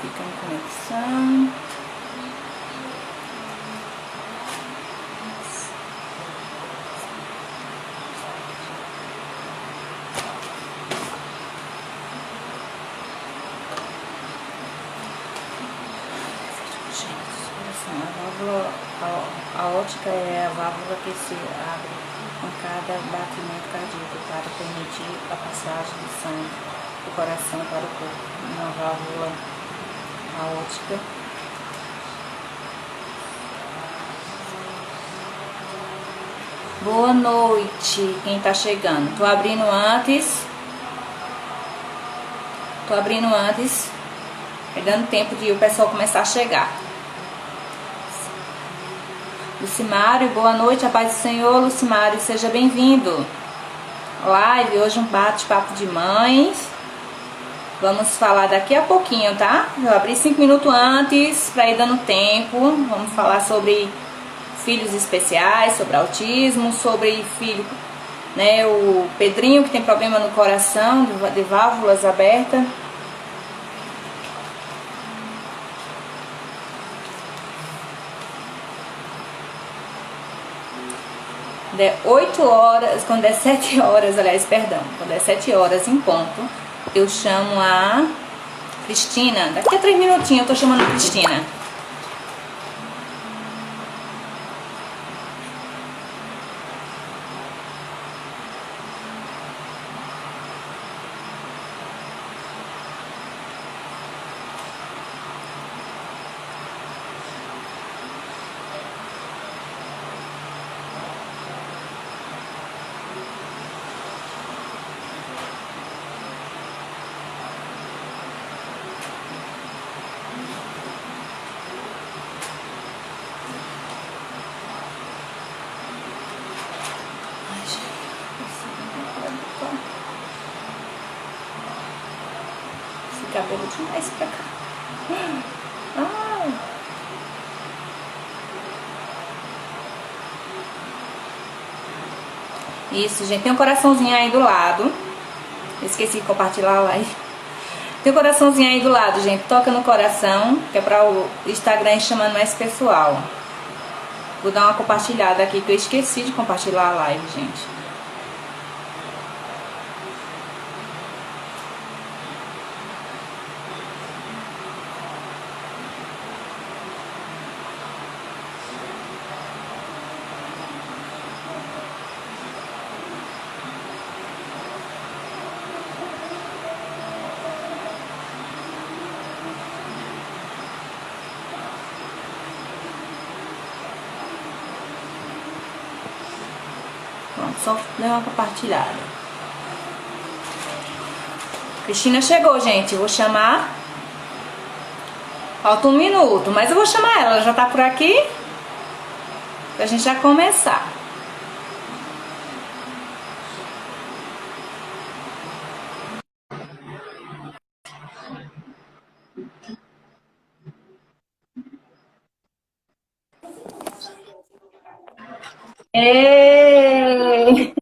Fica em conexão. A ótica é a válvula que se abre com cada batimento cardíaco para permitir a passagem do sangue do coração para o corpo. Uma válvula aórtica. Boa noite, quem tá chegando. Tô abrindo antes, dando tempo de o pessoal começar a chegar. Lucimário, boa noite, a paz do Senhor. Lucimário, seja bem-vindo. Live, hoje um bate-papo de mães. Vamos falar daqui a pouquinho, tá? Eu abri 5 minutos antes para ir dando tempo. Vamos falar sobre filhos especiais, sobre autismo, sobre filho, né? O Pedrinho que tem problema no coração, de válvulas abertas. 8 horas, quando é 7 horas, aliás, perdão, quando é 7 horas em ponto, eu chamo a Cristina. Daqui a 3 minutinhos eu tô chamando a Cristina. Cabelo demais pra cá. Ai. Isso, gente. Tem um coraçãozinho aí do lado. Esqueci de compartilhar a live. Tem um coraçãozinho aí do lado, gente. Toca no coração, que é para o Instagram ir chamando mais pessoal. Vou dar uma compartilhada aqui, que eu esqueci de compartilhar a live, gente. Só deu uma compartilhada. Cristina chegou, gente. Eu vou chamar. Falta 1 minuto, mas eu vou chamar ela. Ela já tá por aqui. Pra gente já começar. Ei!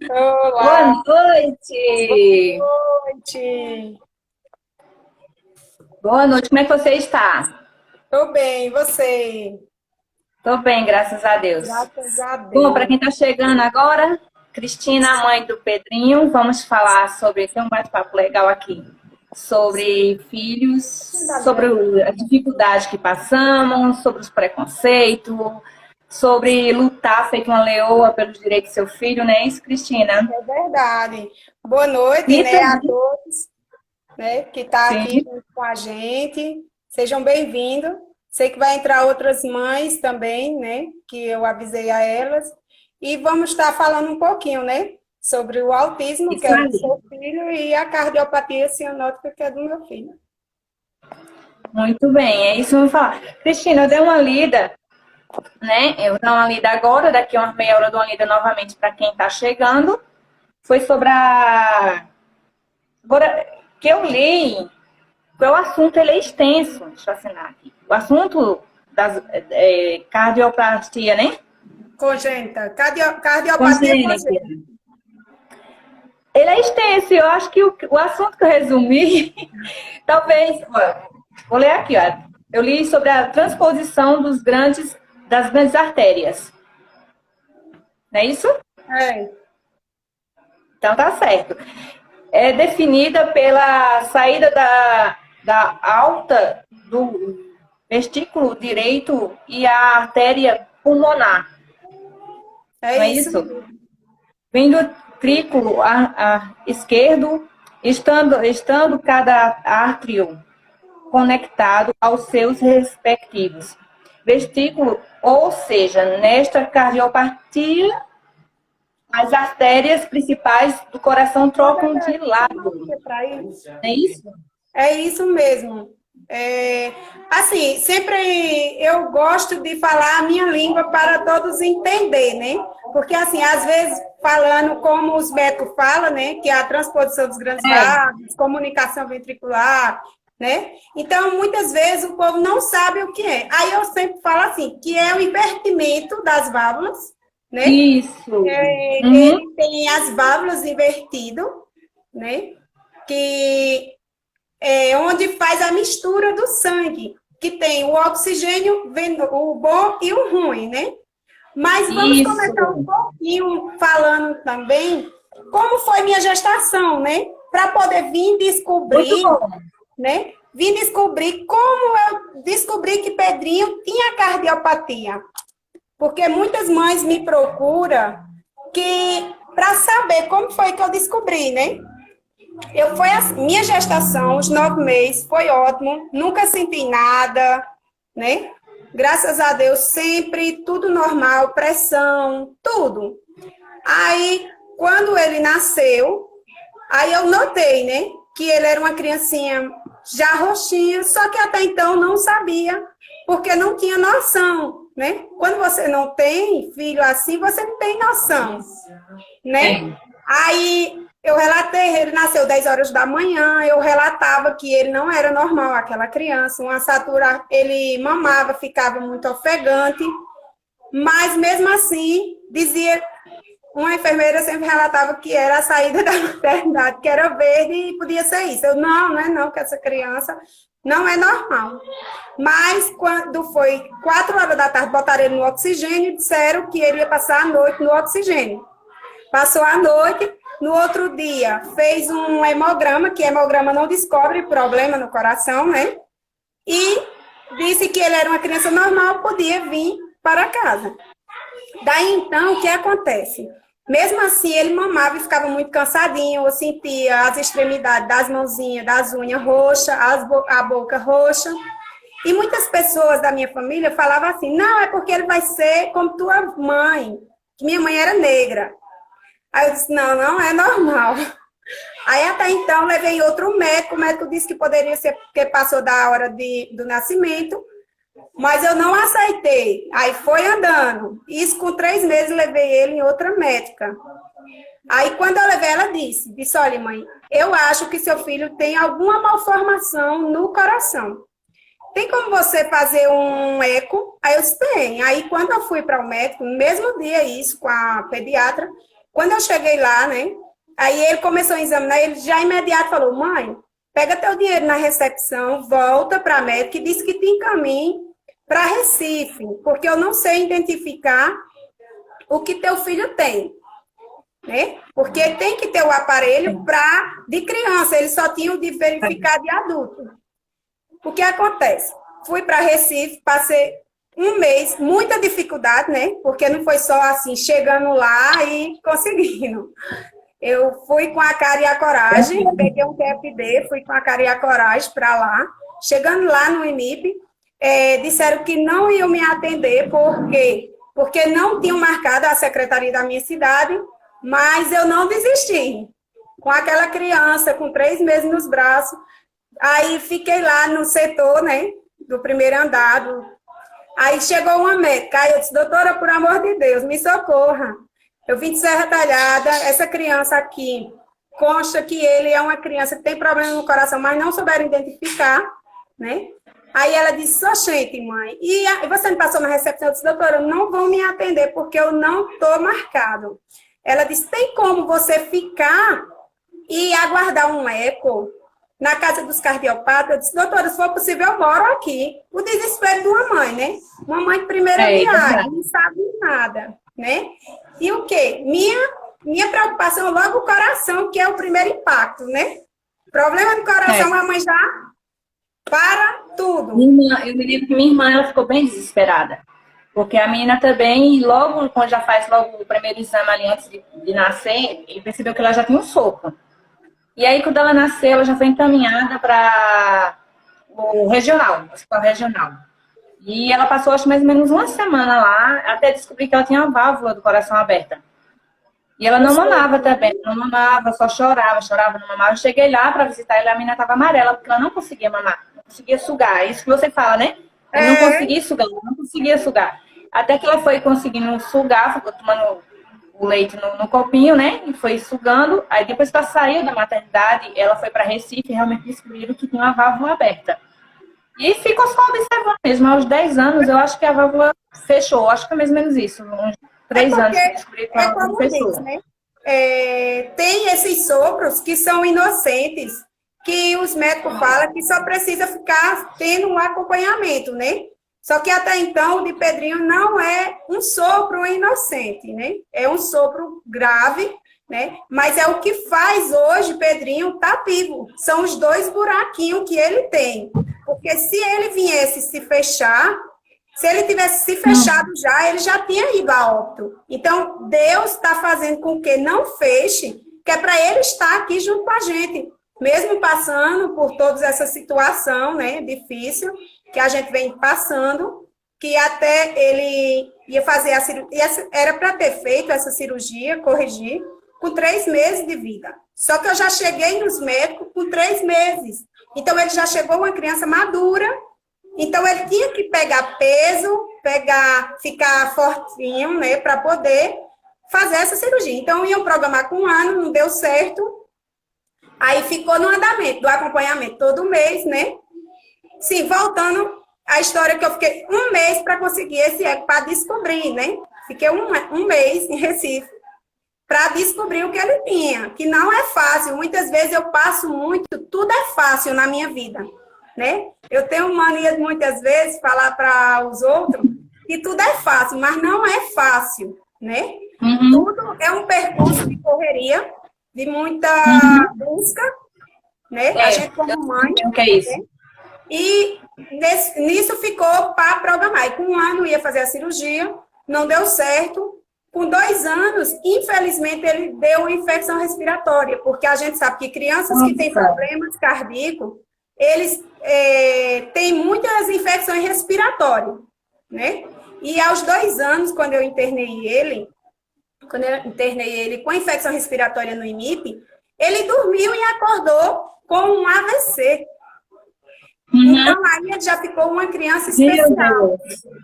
Olá! Boa noite! Boa noite! Boa noite, como é que você está? Tô bem, e você? Tô bem, graças a Deus. Graças a Bom, para Deus. quem está chegando agora, Cristina, mãe do Pedrinho, vamos falar sobre, tem um bate-papo legal aqui, sobre filhos, sobre as dificuldades que passamos, sobre os preconceitos, sobre lutar feito uma leoa pelos direitos do seu filho, não é isso, Cristina? É verdade. Boa noite, né, a todos, né, que tá aqui junto com a gente. Sejam bem-vindos. Sei que vai entrar outras mães também, né, que eu avisei a elas. E vamos estar falando um pouquinho, né, sobre o autismo, que é do seu filho, e a cardiopatia cianótica, que é do meu filho. Muito bem, é isso que eu vou falar. Cristina, eu dei uma lida, né? Eu vou dar uma lida agora, daqui a uma meia hora eu dou uma lida novamente para quem está chegando. Foi sobre a... Agora, que eu li, o assunto ele é extenso, deixa eu assinar aqui. O assunto das cardiopatia, né? Congênita, cardiopatia congênita. Ele é extenso, eu acho que o assunto que eu resumi, talvez, vou ler aqui, ó. Eu li sobre a transposição das grandes artérias. Não é isso? É. Então tá certo. É definida pela saída da alta do vestículo direito e a artéria pulmonar. Não é isso? Vem do trículo esquerdo, estando cada átrio conectado aos seus respectivos vestículos, ou seja, nesta cardiopatia, as artérias principais do coração trocam de lado. É isso? É isso mesmo. Assim, sempre eu gosto de falar a minha língua para todos entender, né? Porque, assim, às vezes, falando como os médicos falam, né? Que é a transposição dos grandes vasos, comunicação ventricular, né? Então, muitas vezes, o povo não sabe o que é. Aí eu sempre falo assim, que é o invertimento das válvulas, né? Isso. Ele tem as válvulas invertidas, né? Que é onde faz a mistura do sangue, que tem o oxigênio, o bom e o ruim, né? Mas vamos começar um pouquinho falando também como foi minha gestação, né? Para poder vir descobrir, né? Vim descobrir como eu descobri que Pedrinho tinha cardiopatia. Porque muitas mães me procuram para saber como foi que eu descobri, né? Minha gestação, os 9 meses, foi ótimo, nunca senti nada, né? Graças a Deus, sempre tudo normal, pressão, tudo. Aí, quando ele nasceu, aí eu notei, né? Que ele era uma criancinha já roxinha, só que até então não sabia, porque não tinha noção, né? Quando você não tem filho assim, você não tem noção, né? Aí eu relatei, ele nasceu 10 horas da manhã, eu relatava que ele não era normal, aquela criança, ele mamava, ficava muito ofegante, mas mesmo assim, uma enfermeira sempre relatava que era a saída da maternidade, que era verde e podia ser isso. Eu, não é não, que essa criança não é normal. Mas quando foi 4 horas da tarde, botaram ele no oxigênio e disseram que ele ia passar a noite no oxigênio. Passou a noite, no outro dia fez um hemograma, que hemograma não descobre problema no coração, né? E disse que ele era uma criança normal, podia vir para casa. Daí então, o que acontece? Mesmo assim, ele mamava e ficava muito cansadinho, eu sentia as extremidades das mãozinhas, das unhas roxas, a boca roxa. E muitas pessoas da minha família falavam assim, não, é porque ele vai ser como tua mãe, que minha mãe era negra. Aí eu disse, não é normal. Aí até então levei outro médico, o médico disse que poderia ser porque passou da hora do nascimento, mas eu não aceitei. Aí foi andando. Isso com 3 meses levei ele em outra médica. Aí quando eu levei, ela disse, olha mãe, eu acho que seu filho tem alguma malformação no coração. Tem como você fazer um eco? Aí eu disse, tem. Aí quando eu fui para o médico, no mesmo dia isso, com a pediatra, quando eu cheguei lá, né? Aí ele começou a examinar, ele já imediato falou, mãe, pega teu dinheiro na recepção, volta para a médica e diz que te encaminhe para Recife, porque eu não sei identificar o que teu filho tem, né? Porque tem que ter o aparelho de criança, eles só tinham de verificar de adulto. O que acontece? Fui para Recife, passei 1 mês, muita dificuldade, né? Porque não foi só assim, chegando lá e conseguindo. Eu fui com a cara e a coragem, peguei um TFD, fui com a cara e a coragem para lá. Chegando lá no INIP, disseram que não iam me atender, por quê? Porque não tinham marcado a secretaria da minha cidade, mas eu não desisti. Com aquela criança, com 3 meses nos braços, aí fiquei lá no setor, né, do primeiro andar. Aí chegou uma médica, aí eu disse, doutora, por amor de Deus, me socorra. Eu vim de Serra Talhada, essa criança aqui, consta que ele é uma criança que tem problema no coração, mas não souberam identificar, né? Aí ela disse, gente, mãe, e você me passou na recepção? Eu disse, doutora, não vão me atender porque eu não estou marcado. Ela disse, tem como você ficar e aguardar um eco na casa dos cardiopatas. Eu disse, doutora, se for possível, eu moro aqui. O desespero de uma mãe, né? Uma mãe de primeira viagem, não sabe nada, né? E o quê? Minha preocupação logo o coração, que é o primeiro impacto, né? Problema do coração, a mãe já para tudo. Eu me lembro que minha irmã ela ficou bem desesperada. Porque a menina também, logo, quando já faz logo o primeiro exame ali antes de nascer, ele percebeu que ela já tinha um sopro. E aí, quando ela nasceu, ela já foi encaminhada para o regional, o hospital regional. E ela passou, acho, mais ou menos uma semana lá, até descobrir que ela tinha uma válvula do coração aberta. E ela não mamava também, não mamava, só chorava, não mamava. Eu cheguei lá para visitar ela, a menina estava amarela, porque ela não conseguia mamar, não conseguia sugar. É isso que você fala, né? Ela não conseguia sugar, não conseguia sugar. Até que ela foi conseguindo sugar, ficou tomando o leite no copinho, né? E foi sugando. Aí depois que ela saiu da maternidade, ela foi para Recife e realmente descobriram que tinha uma válvula aberta. E ficou só observando mesmo. Aos 10 anos, eu acho que a válvula fechou. Acho que é mais ou menos isso. Uns 3 anos que descobri que a válvula fechou. Diz, né? Tem esses sopros que são inocentes, que os médicos falam que só precisa ficar tendo um acompanhamento, né? Só que até então o de Pedrinho não é um sopro inocente, né? É um sopro grave, né? Mas é o que faz hoje Pedrinho estar vivo. São os 2 buraquinhos que ele tem. Porque se ele viesse se fechar, se ele tivesse se fechado já, ele já tinha ido a óbito. Então, Deus está fazendo com que não feche, que é para ele estar aqui junto com a gente. Mesmo passando por toda essa situação, né, difícil, que a gente vem passando, que até ele ia fazer a cirurgia, era para ter feito essa cirurgia, corrigir, com 3 meses de vida. Só que eu já cheguei nos médicos com 3 meses. Então, ele já chegou uma criança madura. Então, ele tinha que pegar peso, ficar fortinho, né, para poder fazer essa cirurgia. Então, iam programar com 1 ano, não deu certo. Aí ficou no andamento do acompanhamento todo mês, né? Sim, voltando à história que eu fiquei 1 mês para conseguir esse eco, para descobrir, né? Fiquei um mês em Recife para descobrir o que ele tinha, que não é fácil. Muitas vezes eu passo muito, tudo é fácil na minha vida, né? Eu tenho mania de muitas vezes falar para os outros que tudo é fácil, mas não é fácil, né? Tudo é um percurso de correria, de muita busca, né? A gente como mãe. O que é isso? Né? E nisso ficou para programar. E com 1 ano ia fazer a cirurgia, não deu certo. Com 2 anos, infelizmente, ele deu uma infecção respiratória, porque a gente sabe que crianças que têm problemas cardíacos, eles têm muitas infecções respiratórias, né? E aos 2 anos, quando eu internei ele com infecção respiratória no IMIP, ele dormiu e acordou com um AVC. Então, aí ele já ficou uma criança especial,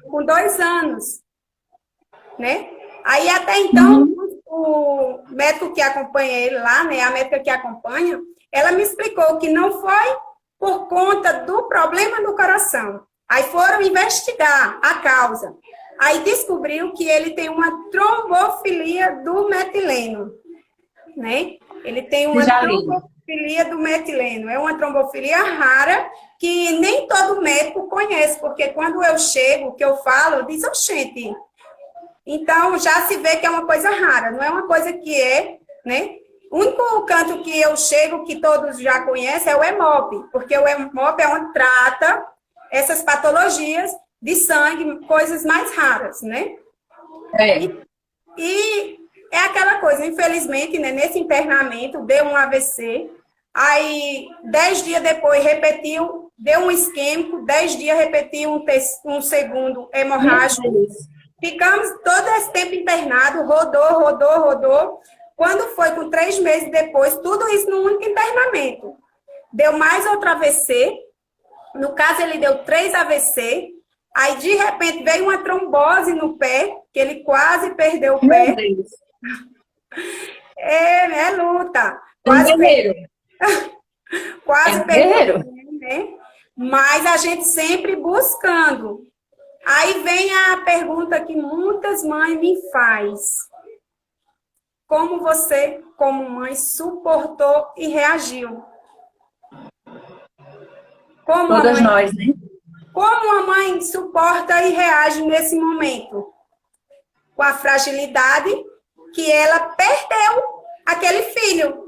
com 2 anos, né? Aí, até então, o médico que acompanha ele lá, né, a médica que acompanha, ela me explicou que não foi por conta do problema do coração. Aí foram investigar a causa. Aí descobriu que ele tem uma trombofilia do metileno, né? Ele tem uma trombofilia do metileno. É uma trombofilia rara que nem todo médico conhece, porque quando eu chego, que eu falo, diz, oxente. Então, já se vê que é uma coisa rara, não é uma coisa que é, né? O único canto que eu chego, que todos já conhecem, é o HEMOP, porque o HEMOP é onde trata essas patologias de sangue, coisas mais raras, né? E é aquela coisa, infelizmente, né, nesse internamento, deu um AVC, aí 10 dias depois repetiu, deu um isquêmico, 10 dias repetiu um segundo hemorrágico. Ficamos todo esse tempo internado, rodou. Quando foi com 3 meses depois, tudo isso num único internamento. Deu mais outro AVC. No caso, ele deu 3 AVC. Aí, de repente, veio uma trombose no pé, que ele quase perdeu o pé. É luta. Quase perdeu. Quase perdeu, né? Mas a gente sempre buscando. Aí vem a pergunta que muitas mães me fazem. Como como mãe, suportou e reagiu. Todas nós, né? Como a mãe suporta e reage nesse momento? Com a fragilidade que ela perdeu aquele filho.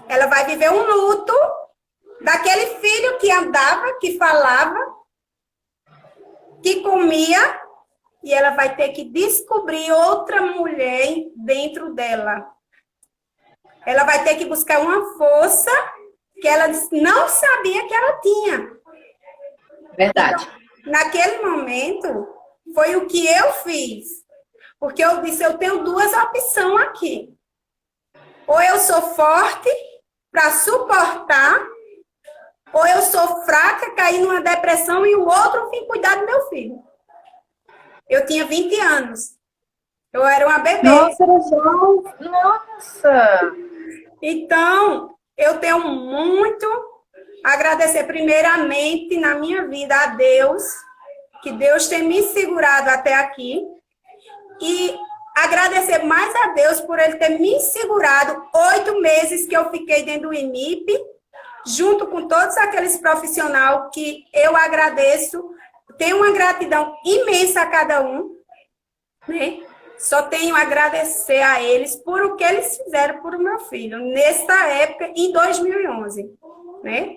Ela vai viver um luto daquele filho que andava, que falava, que comia, e ela vai ter que descobrir outra mulher dentro dela. Ela vai ter que buscar uma força que ela não sabia que ela tinha. Verdade. Então, naquele momento, foi o que eu fiz. Porque eu disse, eu tenho duas opções aqui. Ou eu sou forte para suportar, ou eu sou fraca, caí numa depressão e o outro vim cuidar do meu filho. Eu tinha 20 anos. Eu era uma bebê. Nossa! Então, eu tenho muito a agradecer primeiramente na minha vida a Deus, que Deus tem me segurado até aqui, e agradecer mais a Deus por Ele ter me segurado 8 meses que eu fiquei dentro do IMIP, junto com todos aqueles profissionais que eu agradeço, tenho uma gratidão imensa a cada um, né? Só tenho a agradecer a eles por o que eles fizeram por o meu filho, nessa época, em 2011, né?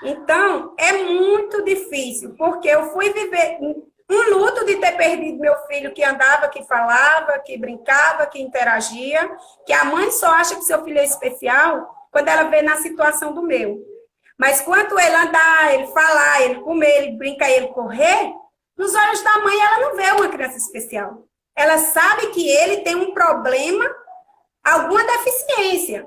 Então, é muito difícil, porque eu fui viver um luto de ter perdido meu filho que andava, que falava, que brincava, que interagia, que a mãe só acha que seu filho é especial quando ela vê na situação do meu. Mas quando ele andar, ele falar, ele comer, ele brincar, ele correr, nos olhos da mãe ela não vê uma criança especial. Ela sabe que ele tem um problema, alguma deficiência,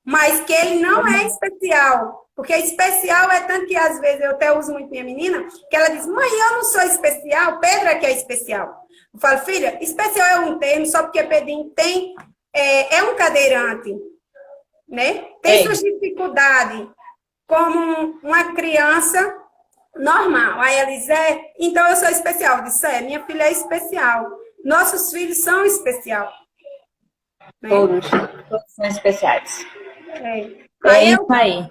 mas que ele não é especial. Porque especial é tanto que, às vezes, eu até uso muito minha menina, que ela diz, mãe, eu não sou especial, Pedro é que é especial. Eu falo, filha, especial é um termo, só porque Pedrinho tem, é um cadeirante, né? Tem suas dificuldades, como uma criança normal. Aí ela diz, então eu sou especial. Eu disse, minha filha é especial. Nossos filhos são especiais. Né? Todos são especiais. Aí isso aí.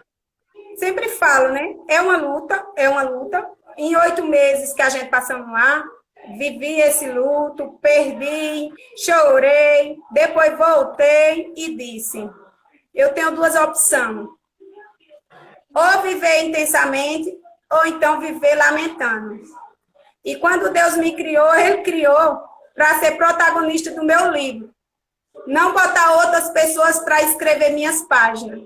Sempre falo, né? É uma luta. Em 8 meses que a gente passamos lá, vivi esse luto, perdi, chorei, depois voltei e disse, eu tenho 2 opções. Ou viver intensamente, ou então viver lamentando. E quando Deus me criou, Ele criou para ser protagonista do meu livro. Não botar outras pessoas para escrever minhas páginas.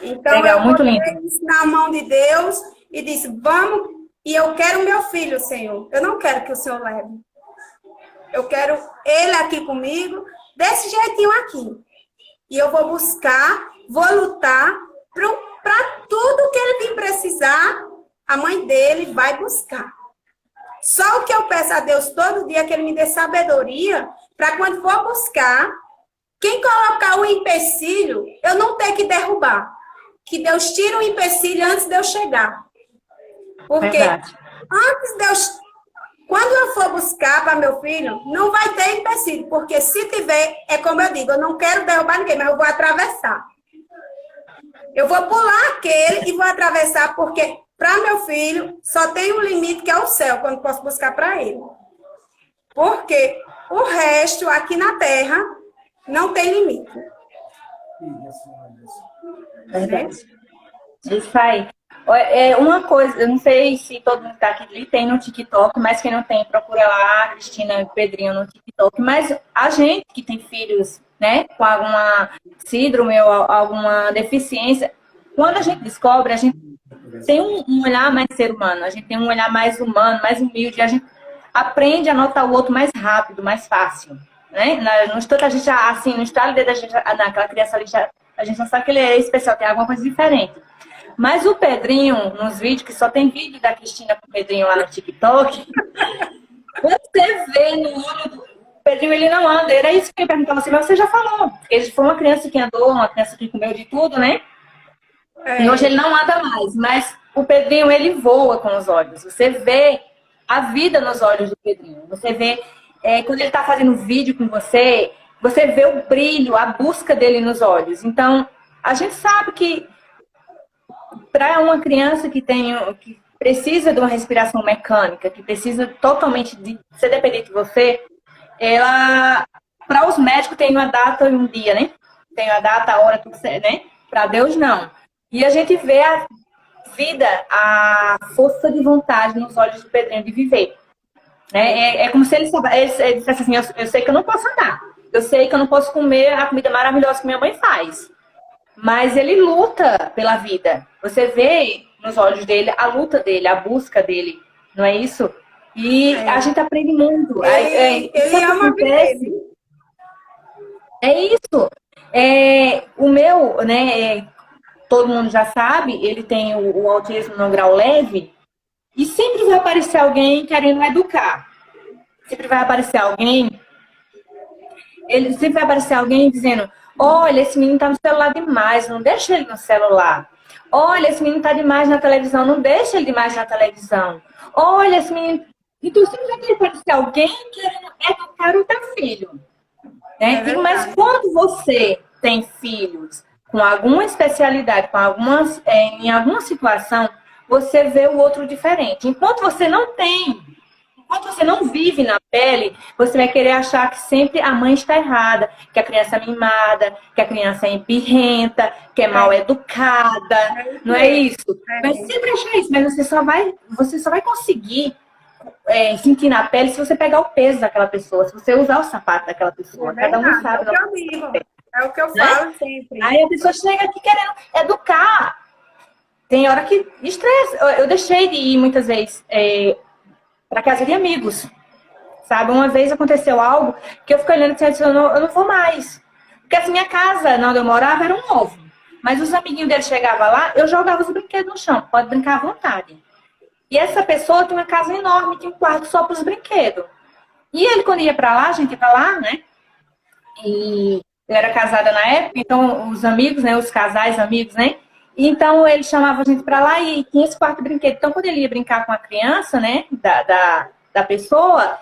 Então, legal, eu muito lindo. Na mão de Deus e disse, vamos, e eu quero meu filho, Senhor. Eu não quero que o Senhor leve. Eu quero ele aqui comigo, desse jeitinho aqui. E eu vou buscar, vou lutar para tudo que ele vir precisar, a mãe dele vai buscar. Só o que eu peço a Deus todo dia é que Ele me dê sabedoria para quando for buscar, quem colocar o empecilho, eu não ter que derrubar. Que Deus tire o empecilho antes de eu chegar. Porque antes de eu... Quando eu for buscar para meu filho, não vai ter empecilho. Porque se tiver, é como eu digo, eu não quero derrubar ninguém, mas eu vou atravessar. Eu vou pular aquele e vou atravessar, porque para meu filho só tem um limite que é o céu, quando posso buscar para ele. Porque o resto aqui na terra não tem limite. Verdade. Isso aí. Uma coisa, eu não sei se todo mundo que tá aqui tem no TikTok, mas quem não tem, procura lá, Cristina e Pedrinho no TikTok. Mas a gente que tem filhos, né, com alguma síndrome ou alguma deficiência, quando a gente descobre, a gente tem um olhar mais ser humano, a gente tem um olhar mais humano, mais humilde, a gente aprende a notar o outro mais rápido, mais fácil, né? No instante a gente, assim, no estado de dedo da gente, naquela criança ali, a gente não sabe que ele é especial, tem alguma coisa diferente. Mas o Pedrinho, nos vídeos, que só tem vídeo da Cristina com o Pedrinho lá no TikTok, você vê no olho do Pedrinho, ele não anda. Era isso que eu perguntava assim, mas você já falou. Ele foi uma criança que andou, uma criança que comeu de tudo, né? E hoje ele não anda mais. Mas o Pedrinho, ele voa com os olhos. Você vê a vida nos olhos do Pedrinho. Você vê, quando ele tá fazendo vídeo com você, você vê o brilho, a busca dele nos olhos. Então, a gente sabe que para uma criança que precisa de uma respiração mecânica, que precisa totalmente de ser dependente de você, ela, para os médicos, tem uma data e um dia, né? Tem a data, a hora, tudo certo, né? Para Deus, não. E a gente vê a vida, a força de vontade nos olhos do Pedrinho de viver. Né? É como se ele dissesse assim, eu sei que eu não posso andar. Eu sei que eu não posso comer a comida maravilhosa que minha mãe faz. Mas ele luta pela vida. Você vê nos olhos dele a luta dele, a busca dele. Não é isso? E a gente aprende muito. Ele ama viver. É isso. O meu, né? Todo mundo já sabe, ele tem o autismo no grau leve. E sempre vai aparecer alguém querendo educar. Sempre vai aparecer alguém. Sempre vai aparecer alguém dizendo: olha, esse menino tá no celular demais, não deixa ele no celular. Olha, esse menino tá demais na televisão, não deixa ele demais na televisão. Olha, esse menino. Então sempre vai aparecer alguém querendo educar o teu filho. Né? Mas quando você tem filhos com alguma especialidade, em alguma situação, você vê o outro diferente. Enquanto você não vive na pele, você vai querer achar que sempre a mãe está errada, que a criança é mimada, que a criança é empirrenta, que é mal educada, não é isso? Vai sempre achar isso, mas você só vai conseguir sentir na pele se você pegar o peso daquela pessoa, se você usar o sapato daquela pessoa. Cada um sabe. É o que eu falo sempre. Aí a pessoa chega aqui querendo educar. Tem hora que estressa. Eu deixei de ir muitas vezes para casa de amigos, sabe? Uma vez aconteceu algo que eu fiquei olhando e disse, eu não vou mais. Porque assim, minha casa, onde eu morava, era um ovo. Mas os amiguinhos dele chegavam lá, eu jogava os brinquedos no chão. Pode brincar à vontade. E essa pessoa tinha uma casa enorme, tinha um quarto só para os brinquedos. E ele, quando ia para lá, a gente ia para lá, né? E eu era casada na época, então os amigos, né? Os casais amigos, né? Então ele chamava a gente para lá e tinha esse quarto de brinquedo. Então quando ele ia brincar com a criança, né? Da pessoa,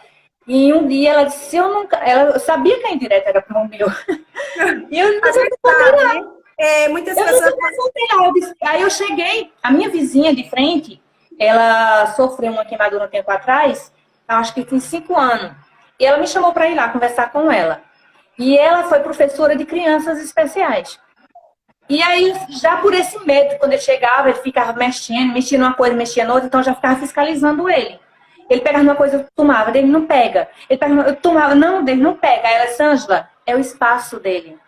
e um dia ela disse, ela sabia que a indireta era para o meu. E eu não sei muitas pessoas. Aí eu cheguei, a minha vizinha de frente, ela sofreu uma queimadura um tempo atrás, acho que tem 5 anos. E ela me chamou para ir lá conversar com ela. E ela foi professora de crianças especiais. E aí, já por esse medo, quando ele chegava, ele ficava mexia numa coisa, mexia noutra, então eu já ficava fiscalizando ele. Ele pegava uma coisa, eu tomava, dele não pega. Ele pegava, eu tomava, não, dele não pega. Aí ela disse, Ângela, é o espaço dele.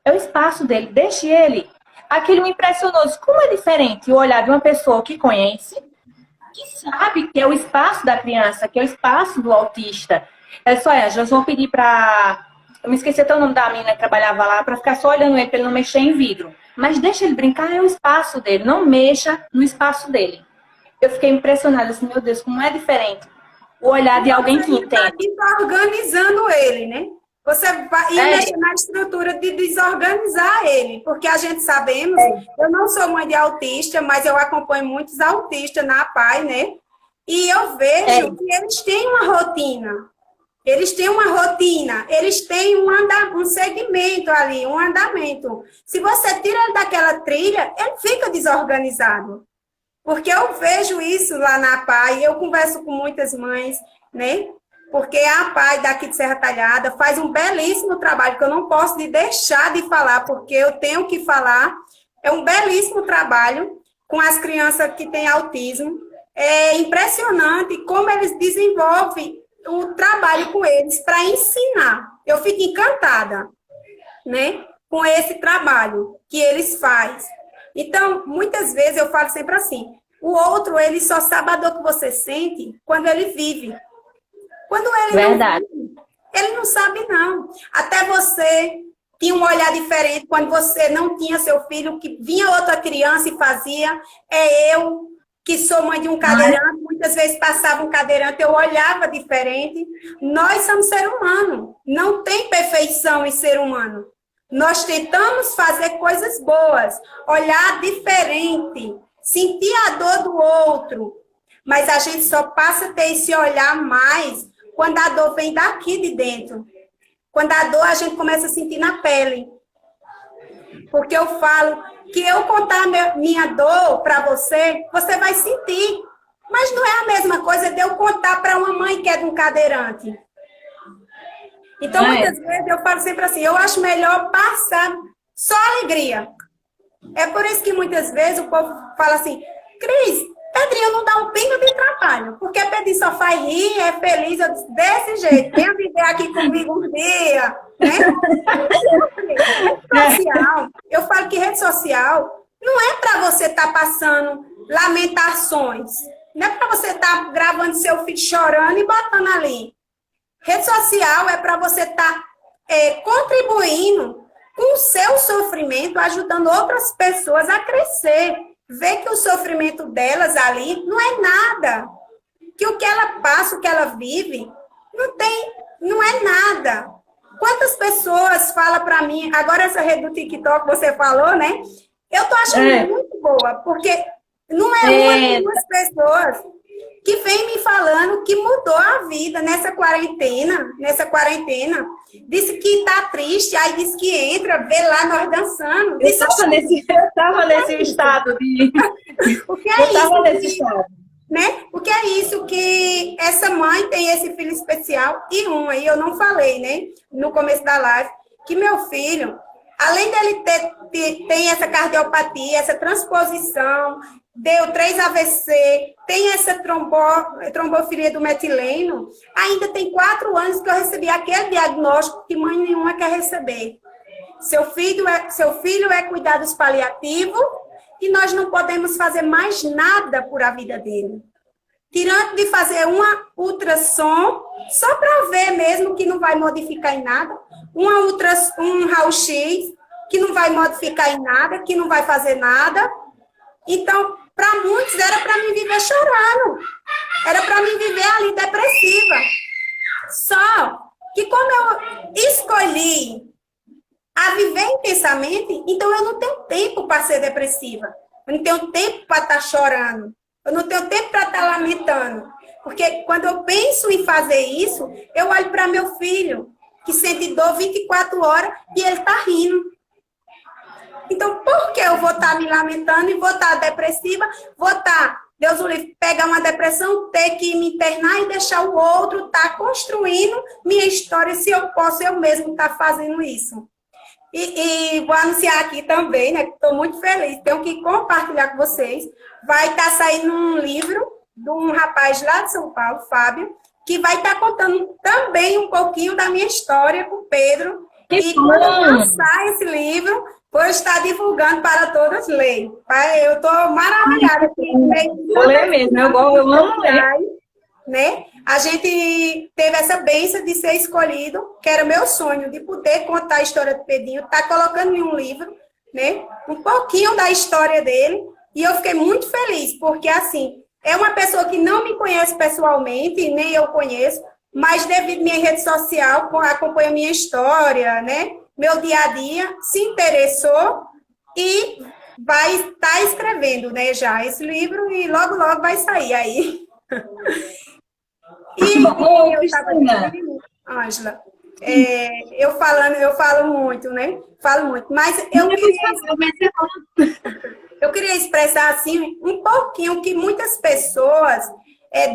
É o espaço dele, deixe ele. Aquilo me impressionou. Como é diferente o olhar de uma pessoa que conhece, que sabe que é o espaço da criança, que é o espaço do autista. É só, Ângela, eu vou pedir para... Eu me esqueci até o nome da menina que trabalhava lá, para ficar só olhando ele, para ele não mexer em vidro. Mas deixa ele brincar, é o espaço dele. Não mexa no espaço dele. Eu fiquei impressionada, assim, meu Deus, como é diferente o olhar de alguém que entende. Está organizando ele, né? Você vai mexer na estrutura de desorganizar ele. Porque a gente sabemos, eu não sou mãe de autista, mas eu acompanho muitos autistas na APAE, né? E eu vejo que eles têm uma rotina. Eles têm uma rotina, eles têm um segmento ali, um andamento. Se você tira ele daquela trilha, ele fica desorganizado. Porque eu vejo isso lá na APAE, eu converso com muitas mães, né? Porque a APAE daqui de Serra Talhada faz um belíssimo trabalho, que eu não posso deixar de falar, porque eu tenho que falar. É um belíssimo trabalho com as crianças que têm autismo. É impressionante como eles desenvolvem o trabalho com eles para ensinar. Eu fico encantada, né, com esse trabalho que eles fazem. Então, muitas vezes eu falo sempre assim, o outro, ele só sabe a dor que você sente quando ele vive. Quando ele não vive, ele não sabe, não. Até você tinha um olhar diferente quando você não tinha seu filho, que vinha outra criança e fazia. Eu que sou mãe de um cadeirante, muitas vezes passava um cadeirante, eu olhava diferente. Nós somos ser humano, não tem perfeição em ser humano. Nós tentamos fazer coisas boas, olhar diferente, sentir a dor do outro, mas a gente só passa a ter esse olhar mais quando a dor vem daqui de dentro. Quando a dor a gente começa a sentir na pele. Porque eu falo que eu contar minha dor para você, você vai sentir. Mas não é a mesma coisa de eu contar para uma mãe que é de um cadeirante. Então, muitas vezes eu falo sempre assim, eu acho melhor passar só alegria. É por isso que muitas vezes o povo fala assim, Cris, Pedrinho não dá um pingo de trabalho, porque Pedrinho só faz rir, é feliz, eu disse, desse jeito, venha viver aqui comigo um dia, né? Rede social, eu falo que rede social não é para você estar passando lamentações, não é para você estar gravando seu filho chorando e botando ali. Rede social é para você estar contribuindo com o seu sofrimento, ajudando outras pessoas a crescer. Ver que o sofrimento delas ali não é nada. Que o que ela passa, o que ela vive, não é nada. Quantas pessoas falam para mim, agora essa rede do TikTok você falou, né? Eu tô achando muito boa, porque não é uma nem duas pessoas que vem me falando que mudou a vida nessa quarentena, disse que tá triste, aí disse que entra, vê lá nós dançando. Eu estava nesse estado de... O que é isso? Eu estava nesse estado. Né? O que é isso que essa mãe tem esse filho especial, e aí eu não falei, né, no começo da live, que meu filho, além dele ter essa cardiopatia, essa transposição, deu 3 AVC, tem essa trombofilia do metileno, ainda tem 4 anos que eu recebi aquele diagnóstico que mãe nenhuma quer receber. Seu filho é cuidados paliativos e nós não podemos fazer mais nada por a vida dele. Tirando de fazer uma ultrassom, só para ver mesmo que não vai modificar em nada, um raio-x que não vai modificar em nada, que não vai fazer nada. Então, para muitos, era para mim viver chorando. Era para mim viver ali depressiva. Só que como eu escolhi a viver intensamente, então eu não tenho tempo para ser depressiva. Eu não tenho tempo para estar chorando. Eu não tenho tempo para estar lamentando. Porque quando eu penso em fazer isso, eu olho para meu filho, que sente dor 24 horas, e ele está rindo. Então, por que eu vou estar me lamentando e vou estar depressiva? Vou estar, Deus o livre, pegar uma depressão, ter que me internar e deixar o outro estar construindo minha história, se eu posso eu mesmo estar fazendo isso. E vou anunciar aqui também, né, que estou muito feliz, tenho que compartilhar com vocês. Vai estar saindo um livro de um rapaz lá de São Paulo, Fábio, que vai estar contando também um pouquinho da minha história com o Pedro. E quando eu lançar esse livro, vou estar divulgando para todos lerem. Eu estou maravilhada. Vou ler mesmo, eu amo ler. Né? A gente teve essa bênção de ser escolhido, que era meu sonho, de poder contar a história do Pedrinho, tá colocando em um livro, né? Um pouquinho da história dele, e eu fiquei muito feliz, porque assim, é uma pessoa que não me conhece pessoalmente, nem eu conheço, mas devido à minha rede social, acompanha a minha história, né? Meu dia a dia, se interessou e vai estar escrevendo, né, já esse livro, e logo, logo vai sair aí. Eu estava dizendo, Ângela, eu falo muito, né? Falo muito, mas eu queria expressar assim um pouquinho que muitas pessoas,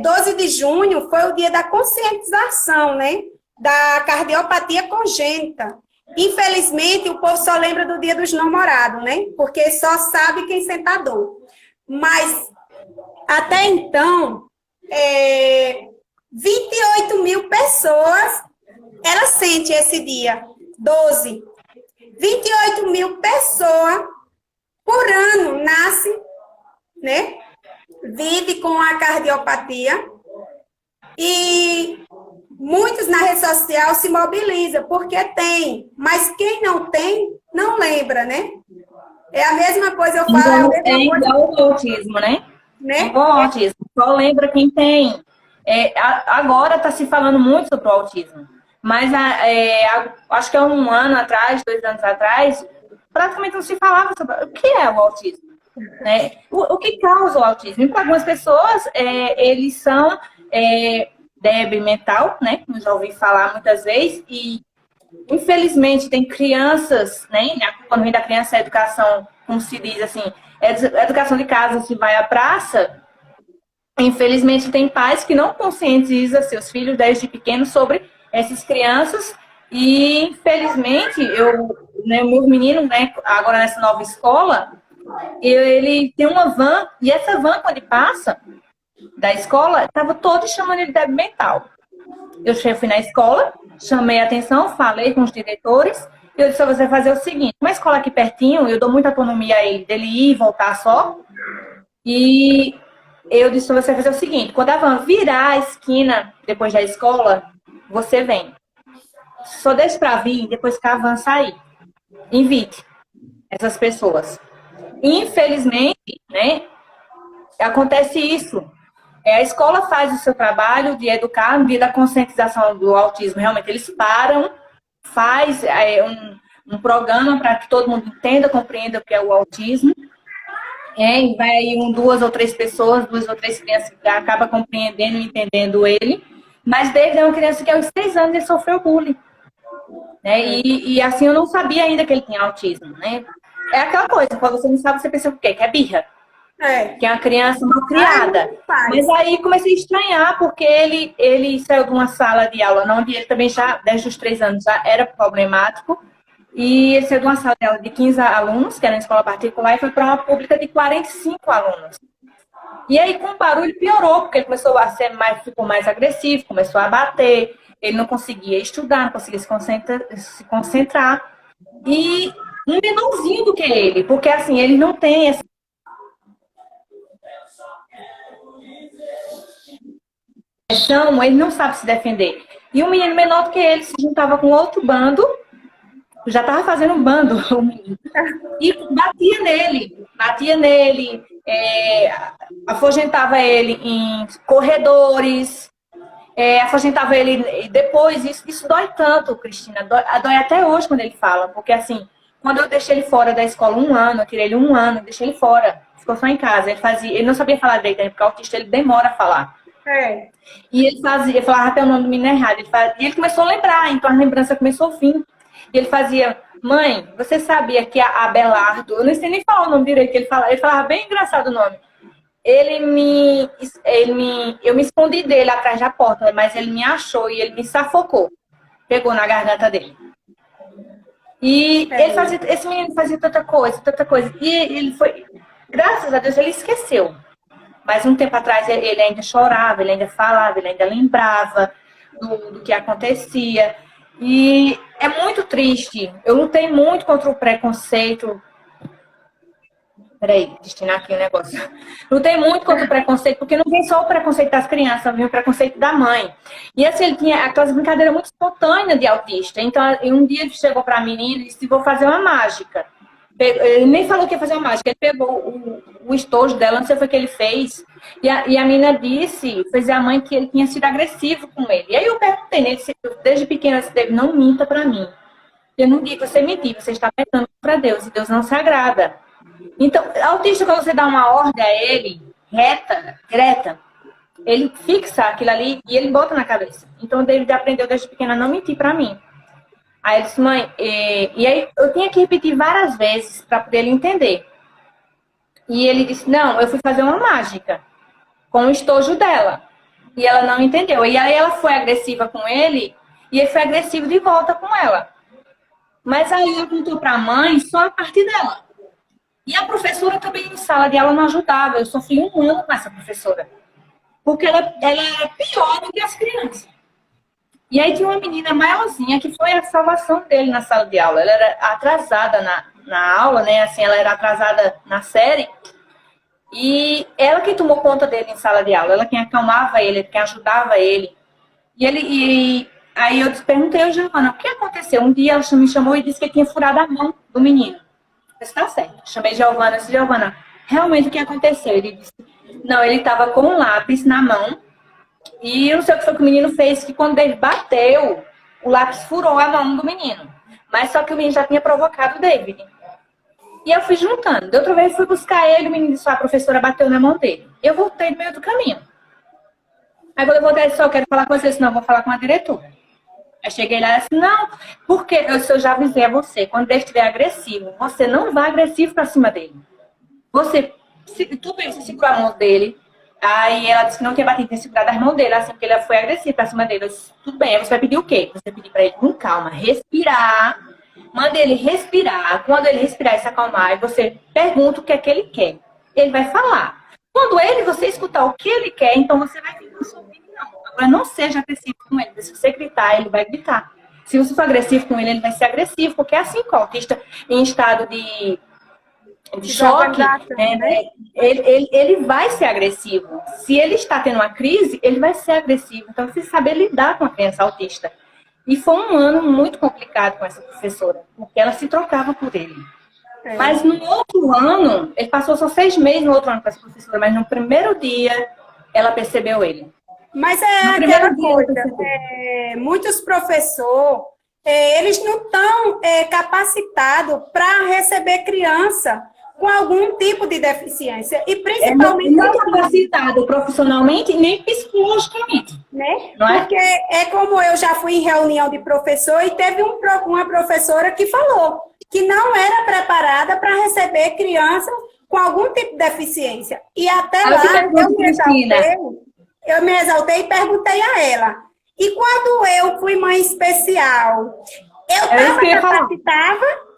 12 de junho foi o dia da conscientização, né? Da cardiopatia congênita. Infelizmente, o povo só lembra do dia dos namorados, né? Porque só sabe quem sente a dor. Mas, até então, 28 mil pessoas, ela sente esse dia, 12. 28 mil pessoas por ano nasce, né? Vive com a cardiopatia e muitos na rede social se mobilizam porque tem, mas quem não tem, não lembra, né? É a mesma coisa, eu falo. É igual o autismo, né? É igual o autismo, só lembra quem tem. Agora está se falando muito sobre o autismo, mas acho que há 1 ano atrás, 2 anos atrás, praticamente não se falava sobre o que é o autismo, né? O que causa o autismo. Para algumas pessoas, eles são débil mental, né? Eu já ouvi falar muitas vezes, e Infelizmente, tem crianças, né? Quando vem da criança, a educação, como se diz assim, a educação de casa se vai à praça. Infelizmente, tem pais que não conscientizam seus filhos desde pequenos sobre essas crianças. E, infelizmente, né, o meu menino, né, agora nessa nova escola, ele tem uma van, e essa van, quando ele passa da escola, estava todo chamando ele de débil mental. Eu fui na escola, chamei a atenção, falei com os diretores, e eu disse a você fazer o seguinte: uma escola aqui pertinho, eu dou muita autonomia a ele, dele ir e voltar só, e eu disse a você fazer o seguinte: quando a van virar a esquina depois da escola, você vem. Só deixe para vir depois que a van sair. Invite essas pessoas. Infelizmente, né, acontece isso. A escola faz o seu trabalho de educar, no dia da conscientização do autismo, realmente eles param, faz um programa para que todo mundo entenda, compreenda o que é o autismo. E vai aí duas ou três pessoas, duas ou três crianças que acabam compreendendo e entendendo ele. Mas desde uma criança que aos 6 anos ele sofreu bullying. Né? E assim eu não sabia ainda que ele tinha autismo. Né? É aquela coisa, quando você não sabe, você pensa o quê? Que é birra. Que é uma criança mal criada. Mas aí comecei a estranhar, porque ele saiu de uma sala de aula, onde ele também já, desde os 3 anos, já era problemático. E ele saiu de uma sala de aula de 15 alunos, que era uma escola particular, e foi para uma pública de 45 alunos. E aí, com o barulho, piorou, porque ele começou a ser ficou mais agressivo, começou a bater, ele não conseguia estudar, não conseguia se concentrar. E um menorzinho do que ele, porque assim, ele não tem essa pressão, ele não sabe se defender. E um menino menor do que ele se juntava com outro bando, já estava fazendo um bando, o menino, e batia nele, afugentava ele em corredores, afugentava ele depois. Isso dói tanto, Cristina, dói até hoje quando ele fala, porque assim, quando eu deixei ele fora da escola 1 ano, eu tirei ele 1 ano, deixei ele fora, ficou só em casa, ele não sabia falar direito, porque o autista ele demora a falar. E ele falava até o nome do menino errado, e ele começou a lembrar, então a lembrança começou a vir. E ele fazia: mãe, você sabia que a Abelardo, eu não sei nem falar o nome direito que ele falava bem engraçado o nome. Eu me escondi dele atrás da porta, mas ele me achou e ele me sufocou. Pegou na garganta dele. E esse menino fazia tanta coisa. E ele foi, graças a Deus, ele esqueceu. Mas um tempo atrás ele ainda chorava, ele ainda falava, ele ainda lembrava do que acontecia. E é muito triste. Eu lutei muito contra o preconceito. Peraí, destinar aqui o negócio. Lutei muito contra o preconceito, porque não vem só o preconceito das crianças, vem o preconceito da mãe. E assim, ele tinha aquelas brincadeiras muito espontâneas de autista. Então, um dia ele chegou para a menina e disse: vou fazer uma mágica. Ele nem falou que ia fazer uma mágica, ele pegou o estojo dela, não sei o que ele fez. E a menina disse, fez a mãe, que ele tinha sido agressivo com ele. E aí eu perguntei nele, desde pequena, se ele não minta para mim. Eu não digo, você mentir, você está pecando para Deus, e Deus não se agrada. Então, autista, quando você dá uma ordem a ele, direta, ele fixa aquilo ali e ele bota na cabeça. Então, ele aprendeu desde pequena a não mentir para mim. Aí eu disse: mãe, e aí eu tinha que repetir várias vezes para poder ele entender. E ele disse: não, eu fui fazer uma mágica com o estojo dela. E ela não entendeu. E aí ela foi agressiva com ele e ele foi agressivo de volta com ela. Mas aí eu contou para a mãe só a parte dela. E a professora também em sala de aula não ajudava. Eu sofri 1 ano com essa professora. Porque ela era pior do que as crianças. E aí tinha uma menina maiorzinha que foi a salvação dele na sala de aula. Ela era atrasada na aula, né? Assim, ela era atrasada na série. E ela quem tomou conta dele em sala de aula. Ela quem acalmava ele, quem ajudava ele. E aí eu perguntei ao Giovana: o que aconteceu? Um dia ela me chamou e disse que ele tinha furado a mão do menino. Eu disse: tá certo. Chamei Giovana e disse: Giovana, realmente o que aconteceu? Ele disse: não, ele estava com um lápis na mão. E eu não sei o que foi que o menino fez, que quando ele bateu, o lápis furou a mão do menino. Mas só que o menino já tinha provocado o David. E eu fui juntando. De outra vez fui buscar ele, o menino disse: a professora bateu na mão dele. Eu voltei no meio do caminho. Aí quando eu voltei, eu disse: eu quero falar com você, senão eu vou falar com a diretora. Aí cheguei lá e disse, não, porque eu já avisei a você, quando ele estiver agressivo, você não vai agressivo pra cima dele. Você, tudo bem, você segurou a mão dele. Aí ela disse que não tinha batido, tinha segurado as mãos dele, assim, porque ele foi agressivo pra cima dele. Eu disse, tudo bem, aí você vai pedir o quê? Você vai pedir pra ele com calma, respirar, manda ele respirar. Quando ele respirar e se acalmar, aí você pergunta o que é que ele quer. Ele vai falar. Quando você escutar o que ele quer, então você vai ficar na sua opinião. Agora, não seja agressivo com ele. Se você gritar, ele vai gritar. Se você for agressivo com ele vai ser agressivo, porque é assim que o autista em estado de choque, né? ele vai ser agressivo. Se ele está tendo uma crise, ele vai ser agressivo. Então, você saber lidar com a criança autista. E foi um ano muito complicado com essa professora, porque ela se trocava por ele. Mas no outro ano, ele passou só 6 meses no outro ano com essa professora, mas no primeiro dia ela percebeu ele. Mas é aquela coisa, muitos professores, eles não estão capacitados para receber criança com algum tipo de deficiência. E principalmente... Não capacitado profissionalmente nem psicologicamente. Né? Não é? Porque é como eu já fui em reunião de professor e teve uma professora que falou que não era preparada para receber crianças com algum tipo de deficiência. E até lá eu me exaltei e perguntei a ela. E quando eu fui mãe especial,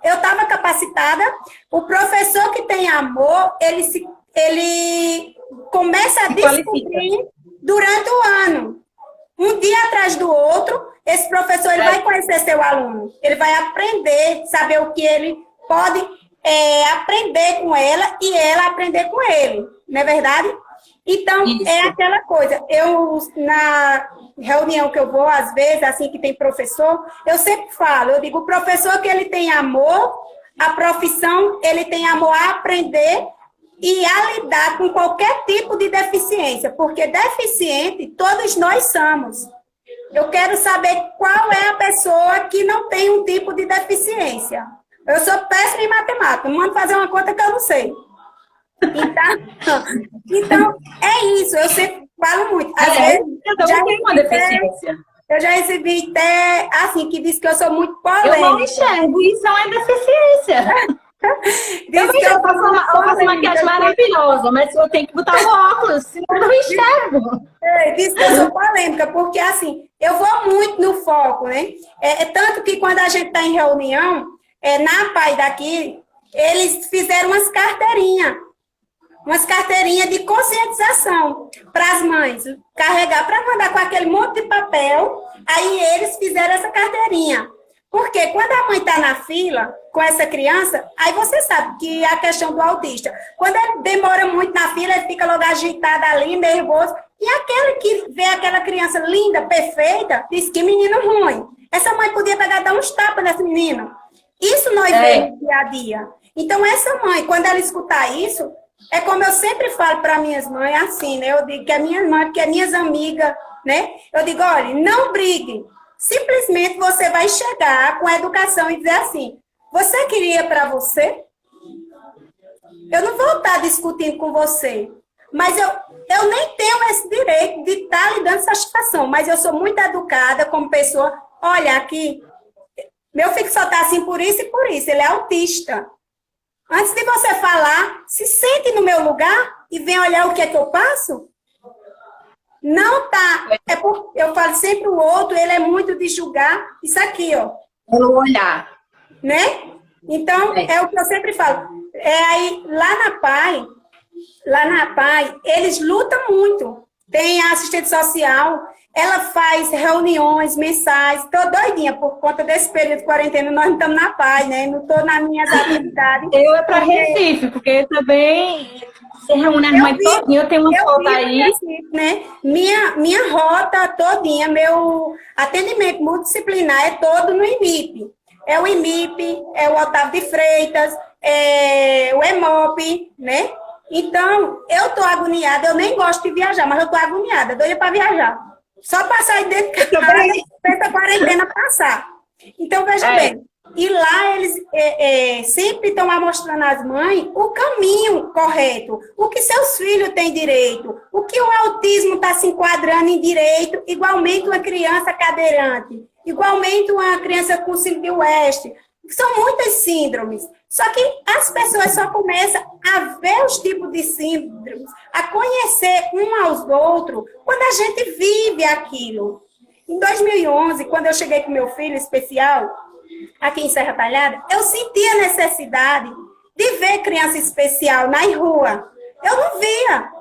eu estava capacitada, o professor que tem amor, ele começa a descobrir durante o ano. Um dia atrás do outro, esse professor ele vai conhecer seu aluno. Ele vai aprender, saber o que ele pode aprender com ela e ela aprender com ele. Não é verdade? Então, é aquela coisa. Eu, na reunião que eu vou, às vezes, assim que tem professor, eu sempre falo, eu digo, o professor que ele tem amor, a profissão, ele tem amor a aprender e a lidar com qualquer tipo de deficiência, porque deficiente todos nós somos. Eu quero saber qual é a pessoa que não tem um tipo de deficiência. Eu sou péssima em matemática, não mando fazer uma conta que eu não sei. Então, é isso, eu sempre falo muito. Às vezes, eu já recebi até, assim, que diz que eu sou muito polêmica. Eu não enxergo, isso não é deficiência. Eu faço maquiagem maravilhosa, mas eu tenho que botar o óculos, senão eu não enxergo. Diz que eu sou polêmica, porque assim, eu vou muito no foco, né? Tanto que quando a gente está em reunião, na PAI daqui, eles fizeram umas carteirinhas de conscientização para as mães, carregar para mandar com aquele monte de papel, aí eles fizeram essa carteirinha. Porque quando a mãe está na fila com essa criança, aí você sabe que a questão do autista, quando ele demora muito na fila, ele fica logo agitado ali, nervoso, e aquele que vê aquela criança linda, perfeita, diz que menino ruim. Essa mãe podia pegar e dar uns tapas nesse menino. Isso nós vemos no dia a dia. Então, essa mãe, quando ela escutar isso, é como eu sempre falo para minhas mães, assim, né? Eu digo que é minha mãe, porque é minhas amigas, né? Eu digo, olha, não brigue. Simplesmente você vai chegar com a educação e dizer assim, você queria para você? Eu não vou estar discutindo com você, mas eu nem tenho esse direito de estar lhe dando satisfação, mas eu sou muito educada como pessoa. Olha, aqui, meu filho só está assim por isso e por isso, ele é autista. Antes de você falar, se sente no meu lugar e vem olhar o que é que eu passo. Não tá. Eu falo sempre o outro, ele é muito de julgar. Isso aqui, ó. Pelo olhar. Né? Então, é o que eu sempre falo. Aí, lá na PAI, eles lutam muito. Tem a assistente social, ela faz reuniões mensais. Estou doidinha por conta desse período de quarentena. Nós não estamos na PAI, né? Não estou nas minhas atividades. Eu para Recife, porque também se reúne as mães todinha. Eu tenho uma foto aí. Recife, né? Minha rota todinha, meu atendimento multidisciplinar é todo no IMIP. É o IMIP, é o Otávio de Freitas, é o EMOP, né? Então, eu estou agoniada, eu nem gosto de viajar, mas eu estou agoniada, doida para viajar. Só passar aí dentro de casa, essa quarentena passar. Então, veja bem, e lá eles sempre estão mostrando às mães o caminho correto, o que seus filhos têm direito, o que o autismo está se enquadrando em direito, igualmente uma criança cadeirante. igualmente uma criança com síndrome de West. São muitas síndromes. Só que as pessoas só começam a ver os tipos de síndromes, a conhecer um aos outros, quando a gente vive aquilo. Em 2011, quando eu cheguei com meu filho especial, aqui em Serra Talhada, eu senti a necessidade de ver criança especial na rua. Eu não via.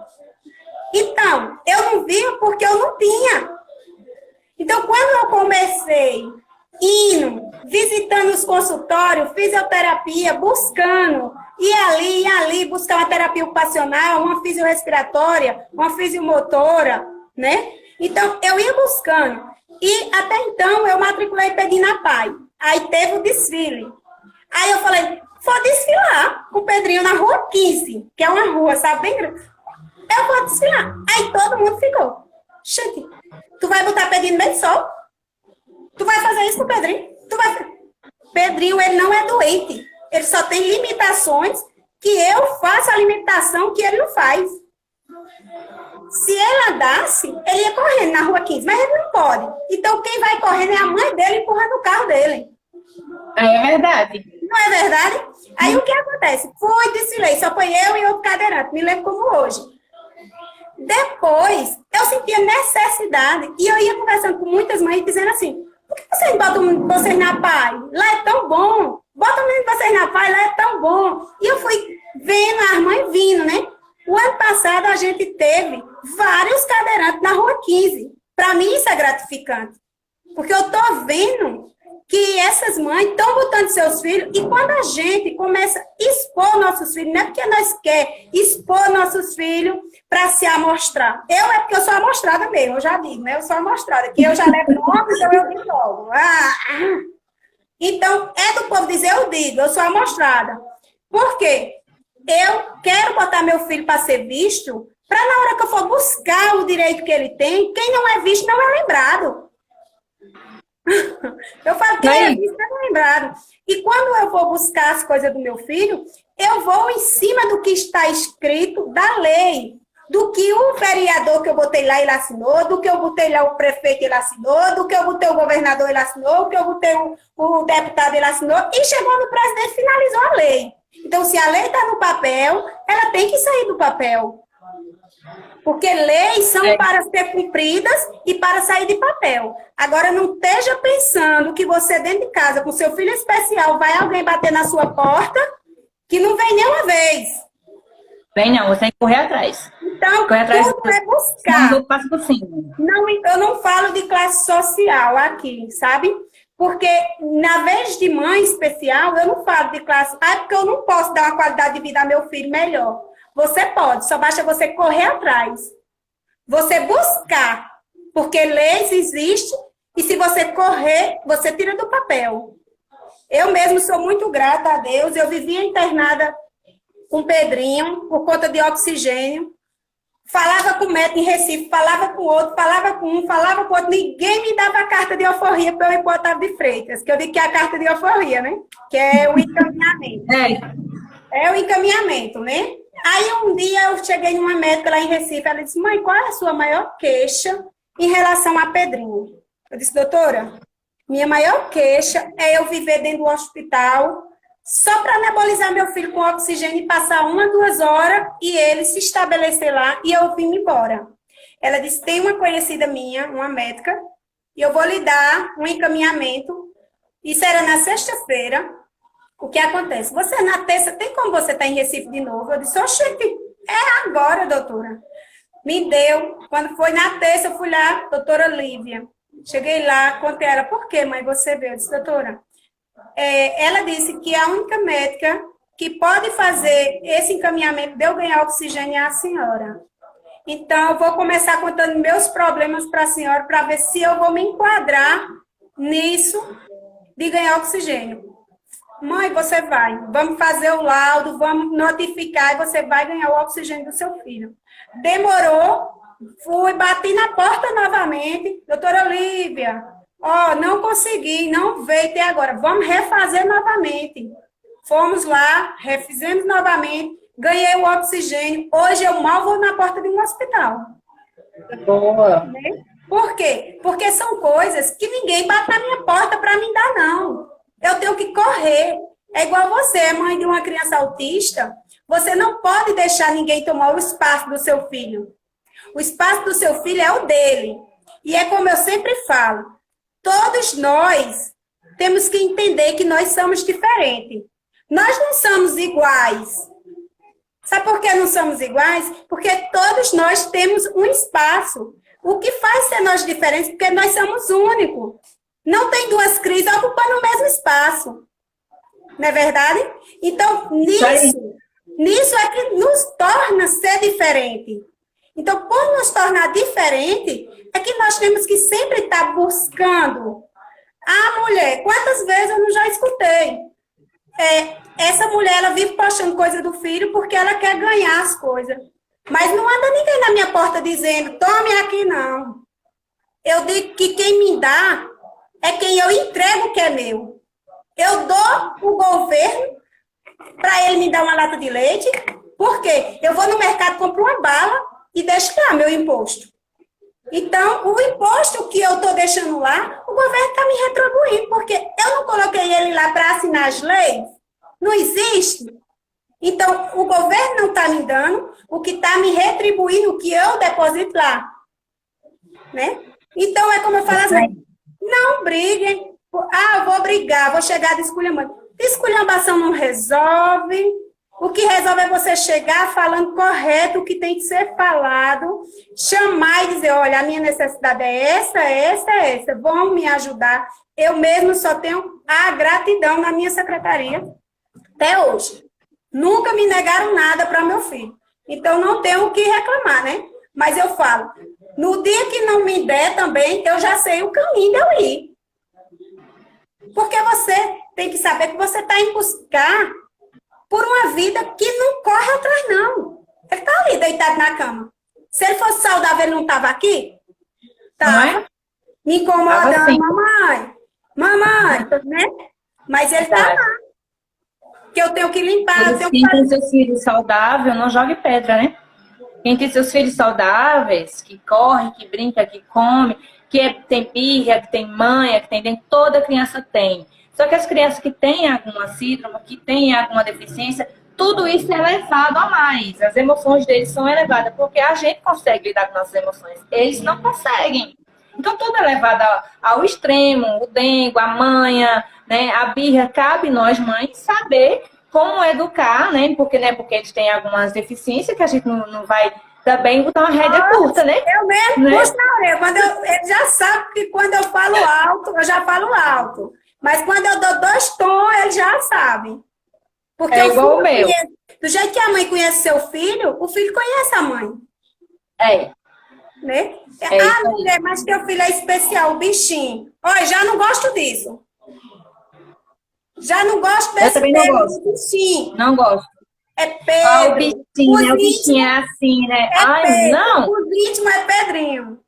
Então, eu não via porque eu não tinha. Então, quando eu comecei indo, visitando os consultórios, fisioterapia, buscando, e ali, buscar uma terapia ocupacional, uma fisiorrespiratória, uma fisiomotora, né? Então, eu ia buscando. E, até então, eu matriculei pedindo a PAI. Aí teve o desfile. Aí eu falei, vou desfilar com o Pedrinho na Rua 15, que é uma rua, sabe, bem grande. Eu vou desfilar. Aí todo mundo ficou. Gente, tu vai botar Pedrinho no meio do sol? Tu vai fazer isso com o Pedrinho? Pedrinho, ele não é doente. Ele só tem limitações que eu faço a limitação que ele não faz. Se ele andasse, ele ia correndo na Rua 15, mas ele não pode. Então, quem vai correndo é a mãe dele empurrando o carro dele. É verdade. Não é verdade? Aí, o que acontece? Fui, desfilei, só foi eu e outro cadeirante, me lembro como hoje. Depois, eu sentia necessidade, e eu ia conversando com muitas mães, dizendo assim, por que vocês botam vocês na PAI? Lá é tão bom. Bota vocês na PAI, lá é tão bom. E eu fui vendo as mães vindo, né? O ano passado, a gente teve vários cadeirantes na Rua 15. Para mim, isso é gratificante. Porque eu tô vendo que essas mães estão botando seus filhos, e quando a gente começa a expor nossos filhos, não é porque nós queremos expor nossos filhos para se amostrar. É porque eu sou amostrada mesmo, eu já digo, né? Eu sou amostrada, que eu já levo nome, então eu digo logo. Então, é do povo dizer, eu digo, eu sou amostrada. Por quê? Eu quero botar meu filho para ser visto, para na hora que eu for buscar o direito que ele tem, quem não é visto não é lembrado. Eu falo que é visto não é lembrado. E quando eu vou buscar as coisas do meu filho, eu vou em cima do que está escrito da lei. Do que o vereador que eu botei lá, ele assinou, do que eu botei lá o prefeito, ele assinou, do que eu botei o governador, ele assinou, do que eu botei o deputado, ele assinou, e chegou no presidente e finalizou a lei. Então, se a lei está no papel, ela tem que sair do papel. Porque leis são para ser cumpridas e para sair de papel. Agora, não esteja pensando que você, dentro de casa, com seu filho especial, vai alguém bater na sua porta, que não vem nenhuma vez. Vem não, você tem que correr atrás. Então, correr atrás tudo é buscar. Não, eu não falo de classe social aqui, sabe? Porque, na vez de mãe especial, eu não falo de classe... porque eu não posso dar uma qualidade de vida ao meu filho melhor. Você pode, só basta você correr atrás. Você buscar. Porque leis existem, e se você correr, você tira do papel. Eu mesmo sou muito grata a Deus. Eu vivia internada com o Pedrinho, por conta de oxigênio. Falava com o médico em Recife, falava com outro, falava com um, falava com outro. Ninguém me dava a carta de alforria para eu ir para o Otávio de Freitas, que eu digo que é a carta de alforria, né? Que é o encaminhamento. É o encaminhamento, né? Aí um dia eu cheguei numa médica lá em Recife, ela disse, mãe, qual é a sua maior queixa em relação a Pedrinho? Eu disse, doutora, minha maior queixa é eu viver dentro do hospital só para anabolizar meu filho com oxigênio e passar 1 a 2 horas e ele se estabelecer lá e eu vim embora. Ela disse, tem uma conhecida minha, uma médica, e eu vou lhe dar um encaminhamento. Isso era na sexta-feira. O que acontece? Você na terça, tem como você estar em Recife de novo? Eu disse, oxente, é agora, doutora. Me deu. Quando foi na terça, eu fui lá, doutora Lívia. Cheguei lá, contei ela, por que, mãe, você veio? Eu disse, doutora, ela disse que a única médica que pode fazer esse encaminhamento de eu ganhar oxigênio é a senhora. Então, eu vou começar contando meus problemas para a senhora, para ver se eu vou me enquadrar nisso de ganhar oxigênio. Mãe, você vai. Vamos fazer o laudo, vamos notificar e você vai ganhar o oxigênio do seu filho. Demorou, fui, bati na porta novamente. Doutora Olívia, não consegui, não veio até agora. Vamos refazer novamente. Fomos lá, refizemos novamente, ganhei o oxigênio. Hoje eu mal vou na porta de um hospital. Boa. Né? Por quê? Porque são coisas que ninguém bate na minha porta para me dar, não. Eu tenho que correr. É igual você, é mãe de uma criança autista, você não pode deixar ninguém tomar o espaço do seu filho. O espaço do seu filho é o dele. E é como eu sempre falo, todos nós temos que entender que nós somos diferentes. Nós não somos iguais. Sabe por que não somos iguais? Porque todos nós temos um espaço. O que faz ser nós diferentes? Porque nós somos únicos. Não tem duas crises ocupando o mesmo espaço. Não é verdade? Então, nisso é que nos torna ser diferente. Então, por nos tornar diferente, é que nós temos que sempre estar buscando. Ah, mulher, quantas vezes eu não já escutei? Essa mulher, ela vive postando coisa do filho porque ela quer ganhar as coisas. Mas não anda ninguém na minha porta dizendo, tome aqui, não. Eu digo que quem me dá é quem eu entrego que é meu. Eu dou o governo para ele me dar uma lata de leite, porque eu vou no mercado, compro uma bala e deixo lá meu imposto. Então, o imposto que eu estou deixando lá, o governo está me retribuindo, porque eu não coloquei ele lá para assinar as leis. Não existe. Então, o governo não está me dando, o que está me retribuindo, o que eu deposito lá. Né? Então, é como eu falo assim, não briguem. Ah, eu vou brigar, vou chegar de esculhambação. Esculhambação não resolve. O que resolve é você chegar falando correto o que tem que ser falado, chamar e dizer, olha, a minha necessidade é essa. Vão me ajudar. Eu mesmo só tenho a gratidão na minha secretaria até hoje. Nunca me negaram nada para meu filho. Então, não tenho o que reclamar, né? Mas eu falo, no dia que não me der também, eu já sei o caminho de eu ir. Porque você tem que saber que você está em buscar por uma vida que não corre atrás, não. Ele está ali, deitado na cama. Se ele fosse saudável, ele não estava aqui? Estava. Me incomodando, assim. Mamãe, né? Mas ele está lá. Que eu tenho que limpar. Quem tem seus filhos saudáveis, não jogue pedra, né? Quem tem seus filhos saudáveis, que corre, que brinca, que come, tem birra, que tem manha, que tem dente, toda criança tem. Só que as crianças que têm alguma síndrome, que têm alguma deficiência, tudo isso é elevado a mais. As emoções deles são elevadas, porque a gente consegue lidar com nossas emoções. Eles não conseguem. Então, tudo é levado ao extremo, o dengo, a manha, né? A birra. Cabe nós, mães, saber como educar, né? Porque não é porque eles têm algumas deficiências que a gente não vai também botar uma rédea curta, né? Eu mesmo, né? Puxo na orelha. Ele já sabe que quando eu falo alto, eu já falo alto. Mas quando eu dou 2 tons, ele já sabe. Porque é igual o meu. Do jeito que a mãe conhece seu filho, o filho conhece a mãe. Né? Mulher, mas teu filho é especial, o bichinho. Olha, já não gosto disso. Já não gosto desse bichinho. Não gosto. É Pedro. O bichinho é assim, né? Ai, Pedro. Não. O ritmo é Pedrinho.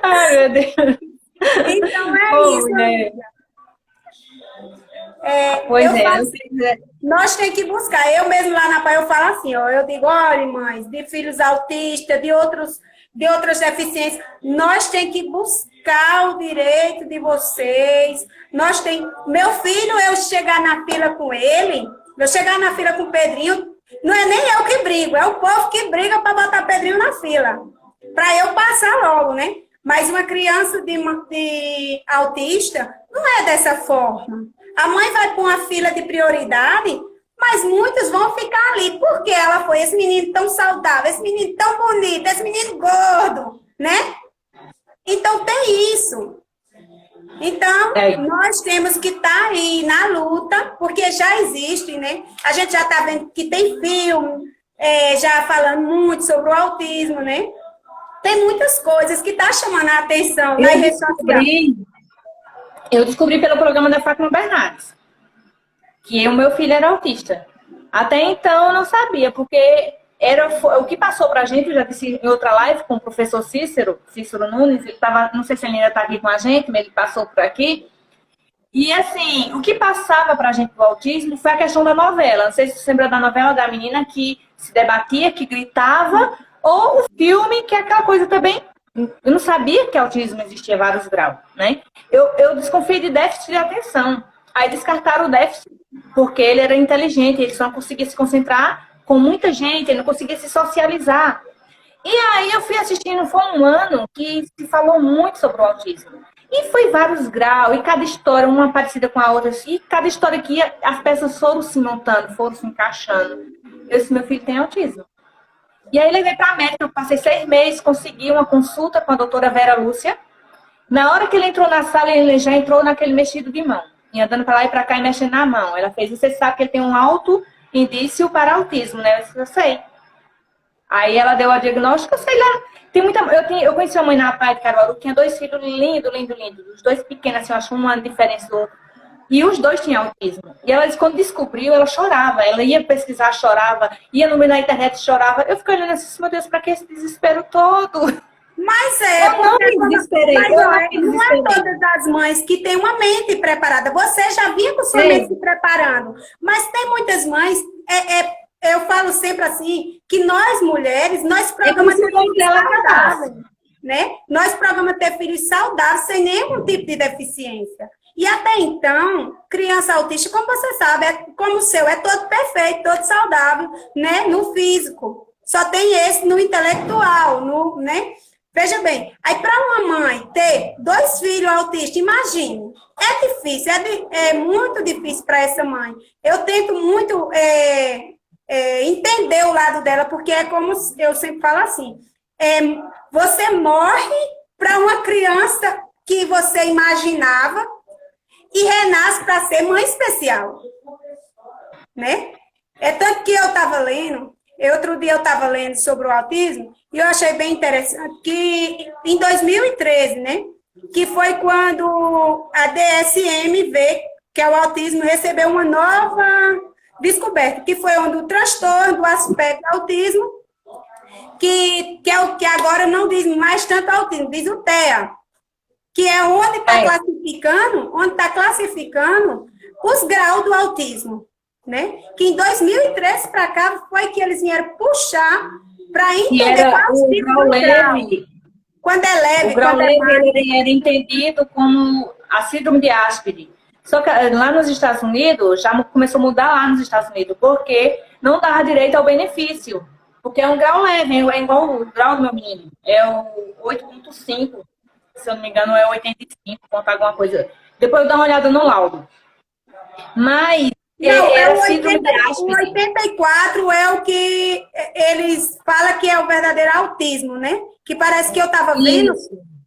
Ai, meu Deus. Então é isso. Né? Nós temos que buscar. Eu mesmo lá na PAI eu falo assim, ó, eu digo, olha, mães, de filhos autistas, de outras deficiências, nós temos que buscar o direito de vocês. Meu filho, eu chegar na fila com ele, eu chegar na fila com o Pedrinho, não é nem eu que brigo, é o povo que briga para botar Pedrinho na fila. Para eu passar logo, né? Mas uma criança de autista não é dessa forma. A mãe vai para uma fila de prioridade, mas muitos vão ficar ali. Porque ela foi esse menino tão saudável, esse menino tão bonito, esse menino gordo, né? Então tem isso. Então, nós temos que estar aí na luta, porque já existe, né? A gente já está vendo que tem filme, já falando muito sobre o autismo, né? Tem muitas coisas que estão chamando a atenção na rede social. Eu descobri pelo programa da Fátima Bernardes que o meu filho era autista. Até então eu não sabia, porque o que passou pra gente, eu já disse em outra live com o professor Cícero Nunes, ele tava, não sei se ele ainda está aqui com a gente, mas ele passou por aqui. E assim, o que passava pra gente do autismo foi a questão da novela. Não sei se você lembra da novela da menina que se debatia, que gritava, ou o filme, que é aquela coisa também. Eu não sabia que autismo existia vários graus, né? Eu desconfiei de déficit de atenção. Aí descartaram o déficit, porque ele era inteligente, ele só não conseguia se concentrar com muita gente, ele não conseguia se socializar. E aí eu fui assistindo, foi um ano que se falou muito sobre o autismo. E foi vários graus, e cada história, uma parecida com a outra, e cada história que as peças foram se montando, foram se encaixando. Eu disse, meu filho tem autismo. E aí levei para a médica, eu passei 6 meses, consegui uma consulta com a doutora Vera Lúcia. Na hora que ele entrou na sala, ele já entrou naquele mexido de mão. E andando para lá e para cá e mexendo na mão. Ela fez, você sabe que ele tem um alto indício para autismo, né? Eu disse, eu sei. Aí ela deu a diagnóstico, eu sei lá. Tem muita, eu conheci uma mãe na praia de Caruaru que tinha 2 filhos lindos. Os 2 pequenos, assim, eu acho um ano de diferença do outro. E os 2 tinham autismo. E ela disse, quando descobriu, ela chorava. Ela ia pesquisar, chorava. Ia no meio da internet, chorava. Eu fiquei olhando assim, meu Deus, pra que esse desespero todo? Mas Eu não me desesperei. Não é todas as mães que têm uma mente preparada. Você já vinha com sua mente se preparando. Mas tem muitas mães, eu falo sempre assim, que nós mulheres, nós programamos ter filhos saudáveis, né? Nós programamos ter filhos saudáveis sem nenhum tipo de deficiência. E até então, criança autista, como você sabe, como o seu, é todo perfeito, todo saudável, né? No físico. Só tem esse no intelectual, né? Veja bem, aí para uma mãe ter 2 filhos autistas, imagine, é difícil, é muito difícil para essa mãe. Eu tento muito entender o lado dela, porque é como eu sempre falo assim, você morre para uma criança que você imaginava e renasce para ser mãe especial, né? É tanto que eu estava lendo, outro dia eu estava lendo sobre o autismo, e eu achei bem interessante que em 2013, né, que foi quando a DSM-V, que é o autismo, recebeu uma nova descoberta, que foi onde o transtorno do aspecto autismo, que é o que agora não diz mais tanto autismo, diz o TEA, que é onde está classificando os graus do autismo, né? Que em 2013 para cá foi que eles vieram puxar para entender quais tipos de grau. Quando é leve, o grau leve ele era entendido como a síndrome de Asperger. Só que lá nos Estados Unidos, já começou a mudar lá nos Estados Unidos, porque não dava direito ao benefício. Porque é um grau leve, é igual o grau do meu menino. É o 8.5, se eu não me engano, é 85, conta alguma coisa. Depois eu dou uma olhada no laudo. Mas não, o 84 é o que eles falam que é o verdadeiro autismo, né? Que parece que eu estava vendo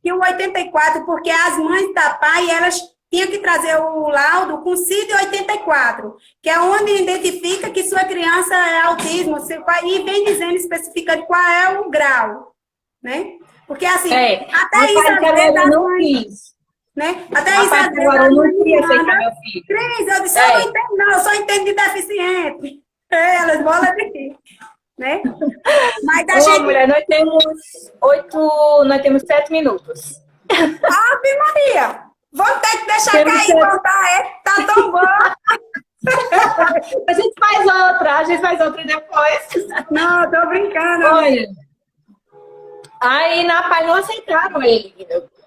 que o 84, porque as mães da PAI, elas tinham que trazer o laudo com CID-84, que é onde identifica que sua criança é autismo, e vem dizendo, especificando qual é o grau, né? Porque assim, até isso às vezes as mães... Né? Até isso, às vezes, eu não queria aceitar meu filho. Cris, eu disse, eu não entendo, não, eu só entendo de deficiente. Elas bolam de ti. Né? Mas a gente... mulher, nós temos 7 minutos. Ave Maria! Vamos ter que deixar cair e voltar, tá tão bom. A gente faz outra depois. Não, tô brincando. Olha, aí na PAI não aceitaram ele.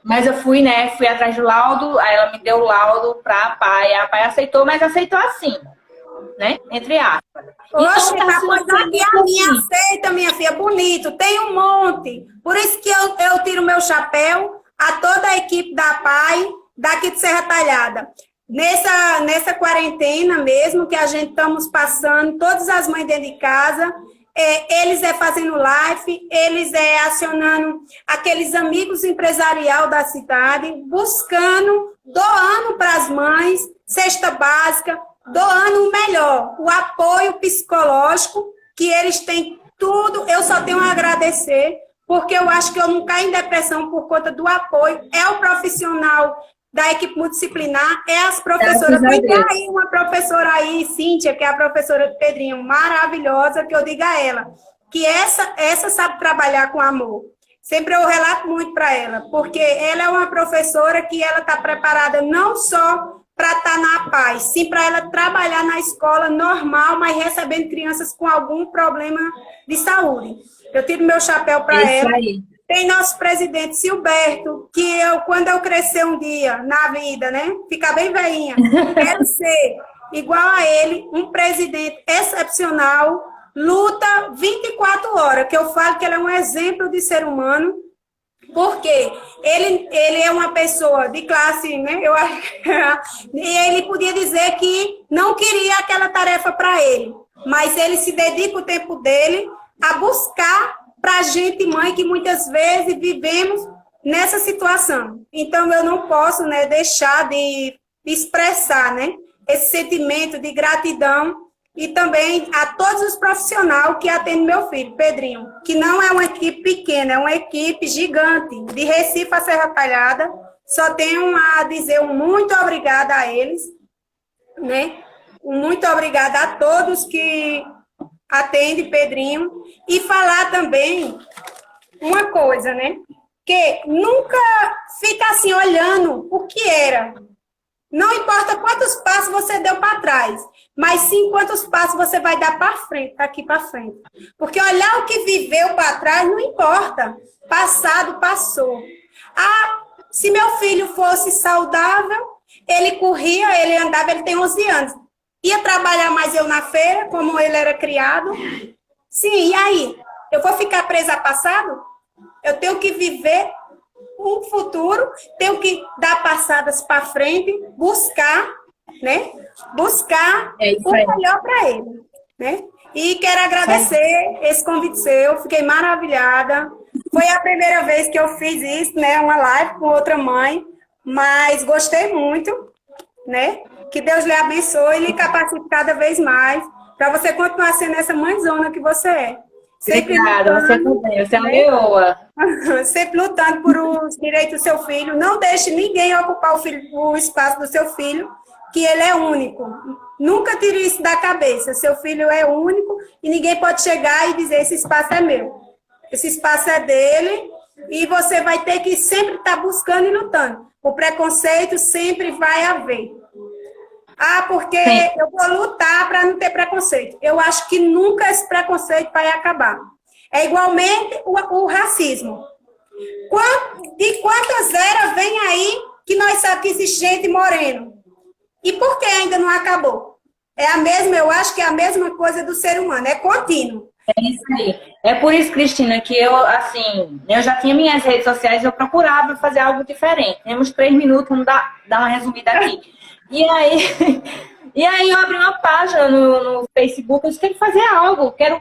Mas eu fui atrás do laudo, aí ela me deu o laudo pra PAI. A PAI aceitou, mas aceitou assim, né? Entre aspas. Oxe, então, pois aqui a minha aceita, minha filha, bonito, tem um monte. Por isso que eu tiro meu chapéu a toda a equipe da PAI, daqui de Serra Talhada. Nessa quarentena mesmo, que a gente estamos passando, todas as mães dentro de casa... eles fazendo live, eles acionando aqueles amigos empresarial da cidade, buscando, doando para as mães, cesta básica, doando o melhor, o apoio psicológico, que eles têm tudo, eu só tenho a agradecer, porque eu acho que eu não caio em depressão por conta do apoio, é o profissional da equipe multidisciplinar, é as professoras. Tem aí uma professora aí, Cíntia, que é a professora de Pedrinho, maravilhosa, que eu digo a ela, que essa sabe trabalhar com amor. Sempre eu relato muito para ela, porque ela é uma professora que ela está preparada não só para estar na paz, sim para ela trabalhar na escola normal, mas recebendo crianças com algum problema de saúde. Eu tiro meu chapéu para ela. Aí. Tem nosso presidente Silberto, que quando eu crescer um dia na vida, né, ficar bem velhinha, quero ser igual a ele, um presidente excepcional, luta 24 horas, que eu falo que ele é um exemplo de ser humano, porque ele é uma pessoa de classe, né? E ele podia dizer que não queria aquela tarefa para ele, mas ele se dedica o tempo dele a buscar para a gente, mãe, que muitas vezes vivemos nessa situação. Então, eu não posso, né, deixar de expressar, né, esse sentimento de gratidão e também a todos os profissionais que atendem meu filho, Pedrinho, que não é uma equipe pequena, é uma equipe gigante, de Recife a Serra Talhada. Só tenho a dizer um muito obrigada a eles, né? Um muito obrigada a todos que atendem Pedrinho. E falar também uma coisa, né? Que nunca fica assim olhando o que era. Não importa quantos passos você deu para trás, mas sim quantos passos você vai dar para frente, daqui para frente. Porque olhar o que viveu para trás não importa. Passado, passou. Ah, se meu filho fosse saudável, ele corria, ele andava, ele tem 11 anos. Ia trabalhar mais eu na feira, como ele era criado. Sim, e aí? Eu vou ficar presa a passado? Eu tenho que viver um futuro, tenho que dar passadas para frente, buscar, né? Buscar o melhor para ele, né? E quero agradecer esse convite seu, fiquei maravilhada. Foi a primeira vez que eu fiz isso, né? Uma live com outra mãe, mas gostei muito, né? Que Deus lhe abençoe e lhe capacite cada vez mais para você continuar sendo essa mãezona que você é. Sempre obrigada, você também, você é uma leoa. Sempre lutando por os direitos do seu filho. Não deixe ninguém ocupar o espaço do seu filho, que ele é único. Nunca tire isso da cabeça. Seu filho é único e ninguém pode chegar e dizer esse espaço é meu. Esse espaço é dele e você vai ter que sempre estar buscando e lutando. O preconceito sempre vai haver. Ah, porque sim, eu vou lutar para não ter preconceito. Eu acho que nunca esse preconceito vai acabar. É igualmente o racismo. De quantas eras vem aí que nós sabemos que existe gente moreno? E por que ainda não acabou? É a mesma, eu acho que é a mesma coisa do ser humano, é contínuo. É isso aí. É por isso, Cristina, que eu já tinha minhas redes sociais, eu procurava fazer algo diferente. Temos 3 minutos, vamos dar uma resumida aqui. E aí eu abri uma página no Facebook, eu disse, tem que fazer algo, eu quero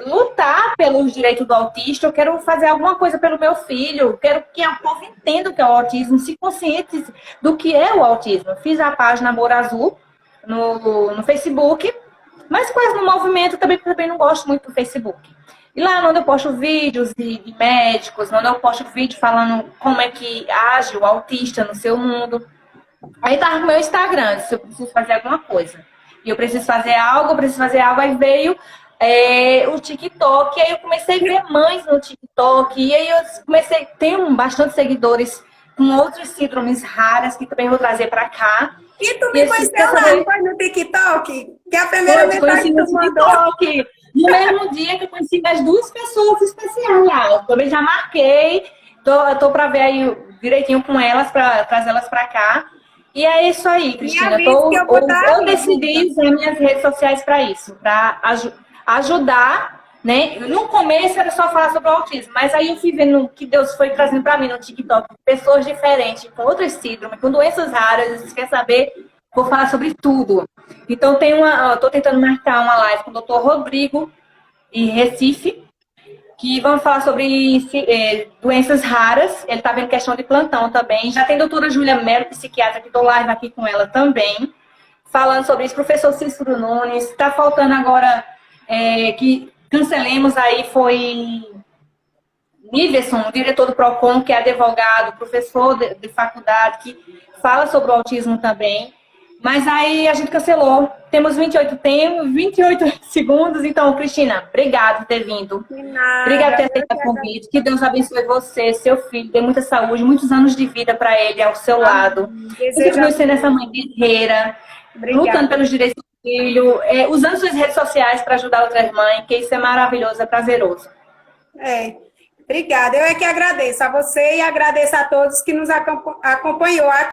lutar pelos direitos do autista, eu quero fazer alguma coisa pelo meu filho, eu quero que o povo entenda o que é o autismo, se consciente do que é o autismo. Eu fiz a página Amor Azul no Facebook, mas quase no movimento também, porque eu também não gosto muito do Facebook. E lá onde eu posto vídeos de médicos, onde eu posto vídeo falando como é que age o autista no seu mundo. Aí tava no meu Instagram, disse, eu preciso fazer alguma coisa. E eu preciso fazer algo, aí veio o TikTok, e aí eu comecei a ver mães no TikTok, e aí eu comecei a ter bastante seguidores com outras síndromes raras, que também vou trazer pra cá. E tu me conheceu lá, foi no TikTok? Que é a primeira mensagem que tu mandou. TikTok. No mesmo dia que eu conheci as 2 pessoas especiais lá. Eu também já marquei, tô pra ver aí direitinho com elas, pra trazer elas pra cá. E é isso aí, Cristina. Eu decidi usar minhas redes sociais para isso, para ajudar, né? No começo era só falar sobre o autismo, mas aí eu fui vendo que Deus foi trazendo para mim no TikTok pessoas diferentes, com outras síndromes, com doenças raras. Você quer saber? Vou falar sobre tudo. Então estou tentando marcar uma live com o Dr. Rodrigo em Recife, que vamos falar sobre doenças raras. Ele está vendo questão de plantão também. Já tem a doutora Júlia Mello, psiquiatra, que estou live aqui com ela também, falando sobre isso. Professor Cícero Nunes. Está faltando agora que cancelemos aí, foi Niverson, o diretor do PROCON, que é advogado, professor de faculdade, que fala sobre o autismo também. Mas aí a gente cancelou. Temos 28 segundos. Então, Cristina, obrigada por ter vindo. De nada. Obrigada por ter aceitado o convite. Que Deus abençoe você, seu filho. Dê muita saúde, muitos anos de vida para ele ao seu lado. E continue sendo essa mãe guerreira, lutando pelos direitos do filho, usando suas redes sociais para ajudar outras mães, que isso é maravilhoso, é prazeroso. Obrigada. Eu é que agradeço a você e agradeço a todos que nos acompanhou aqui.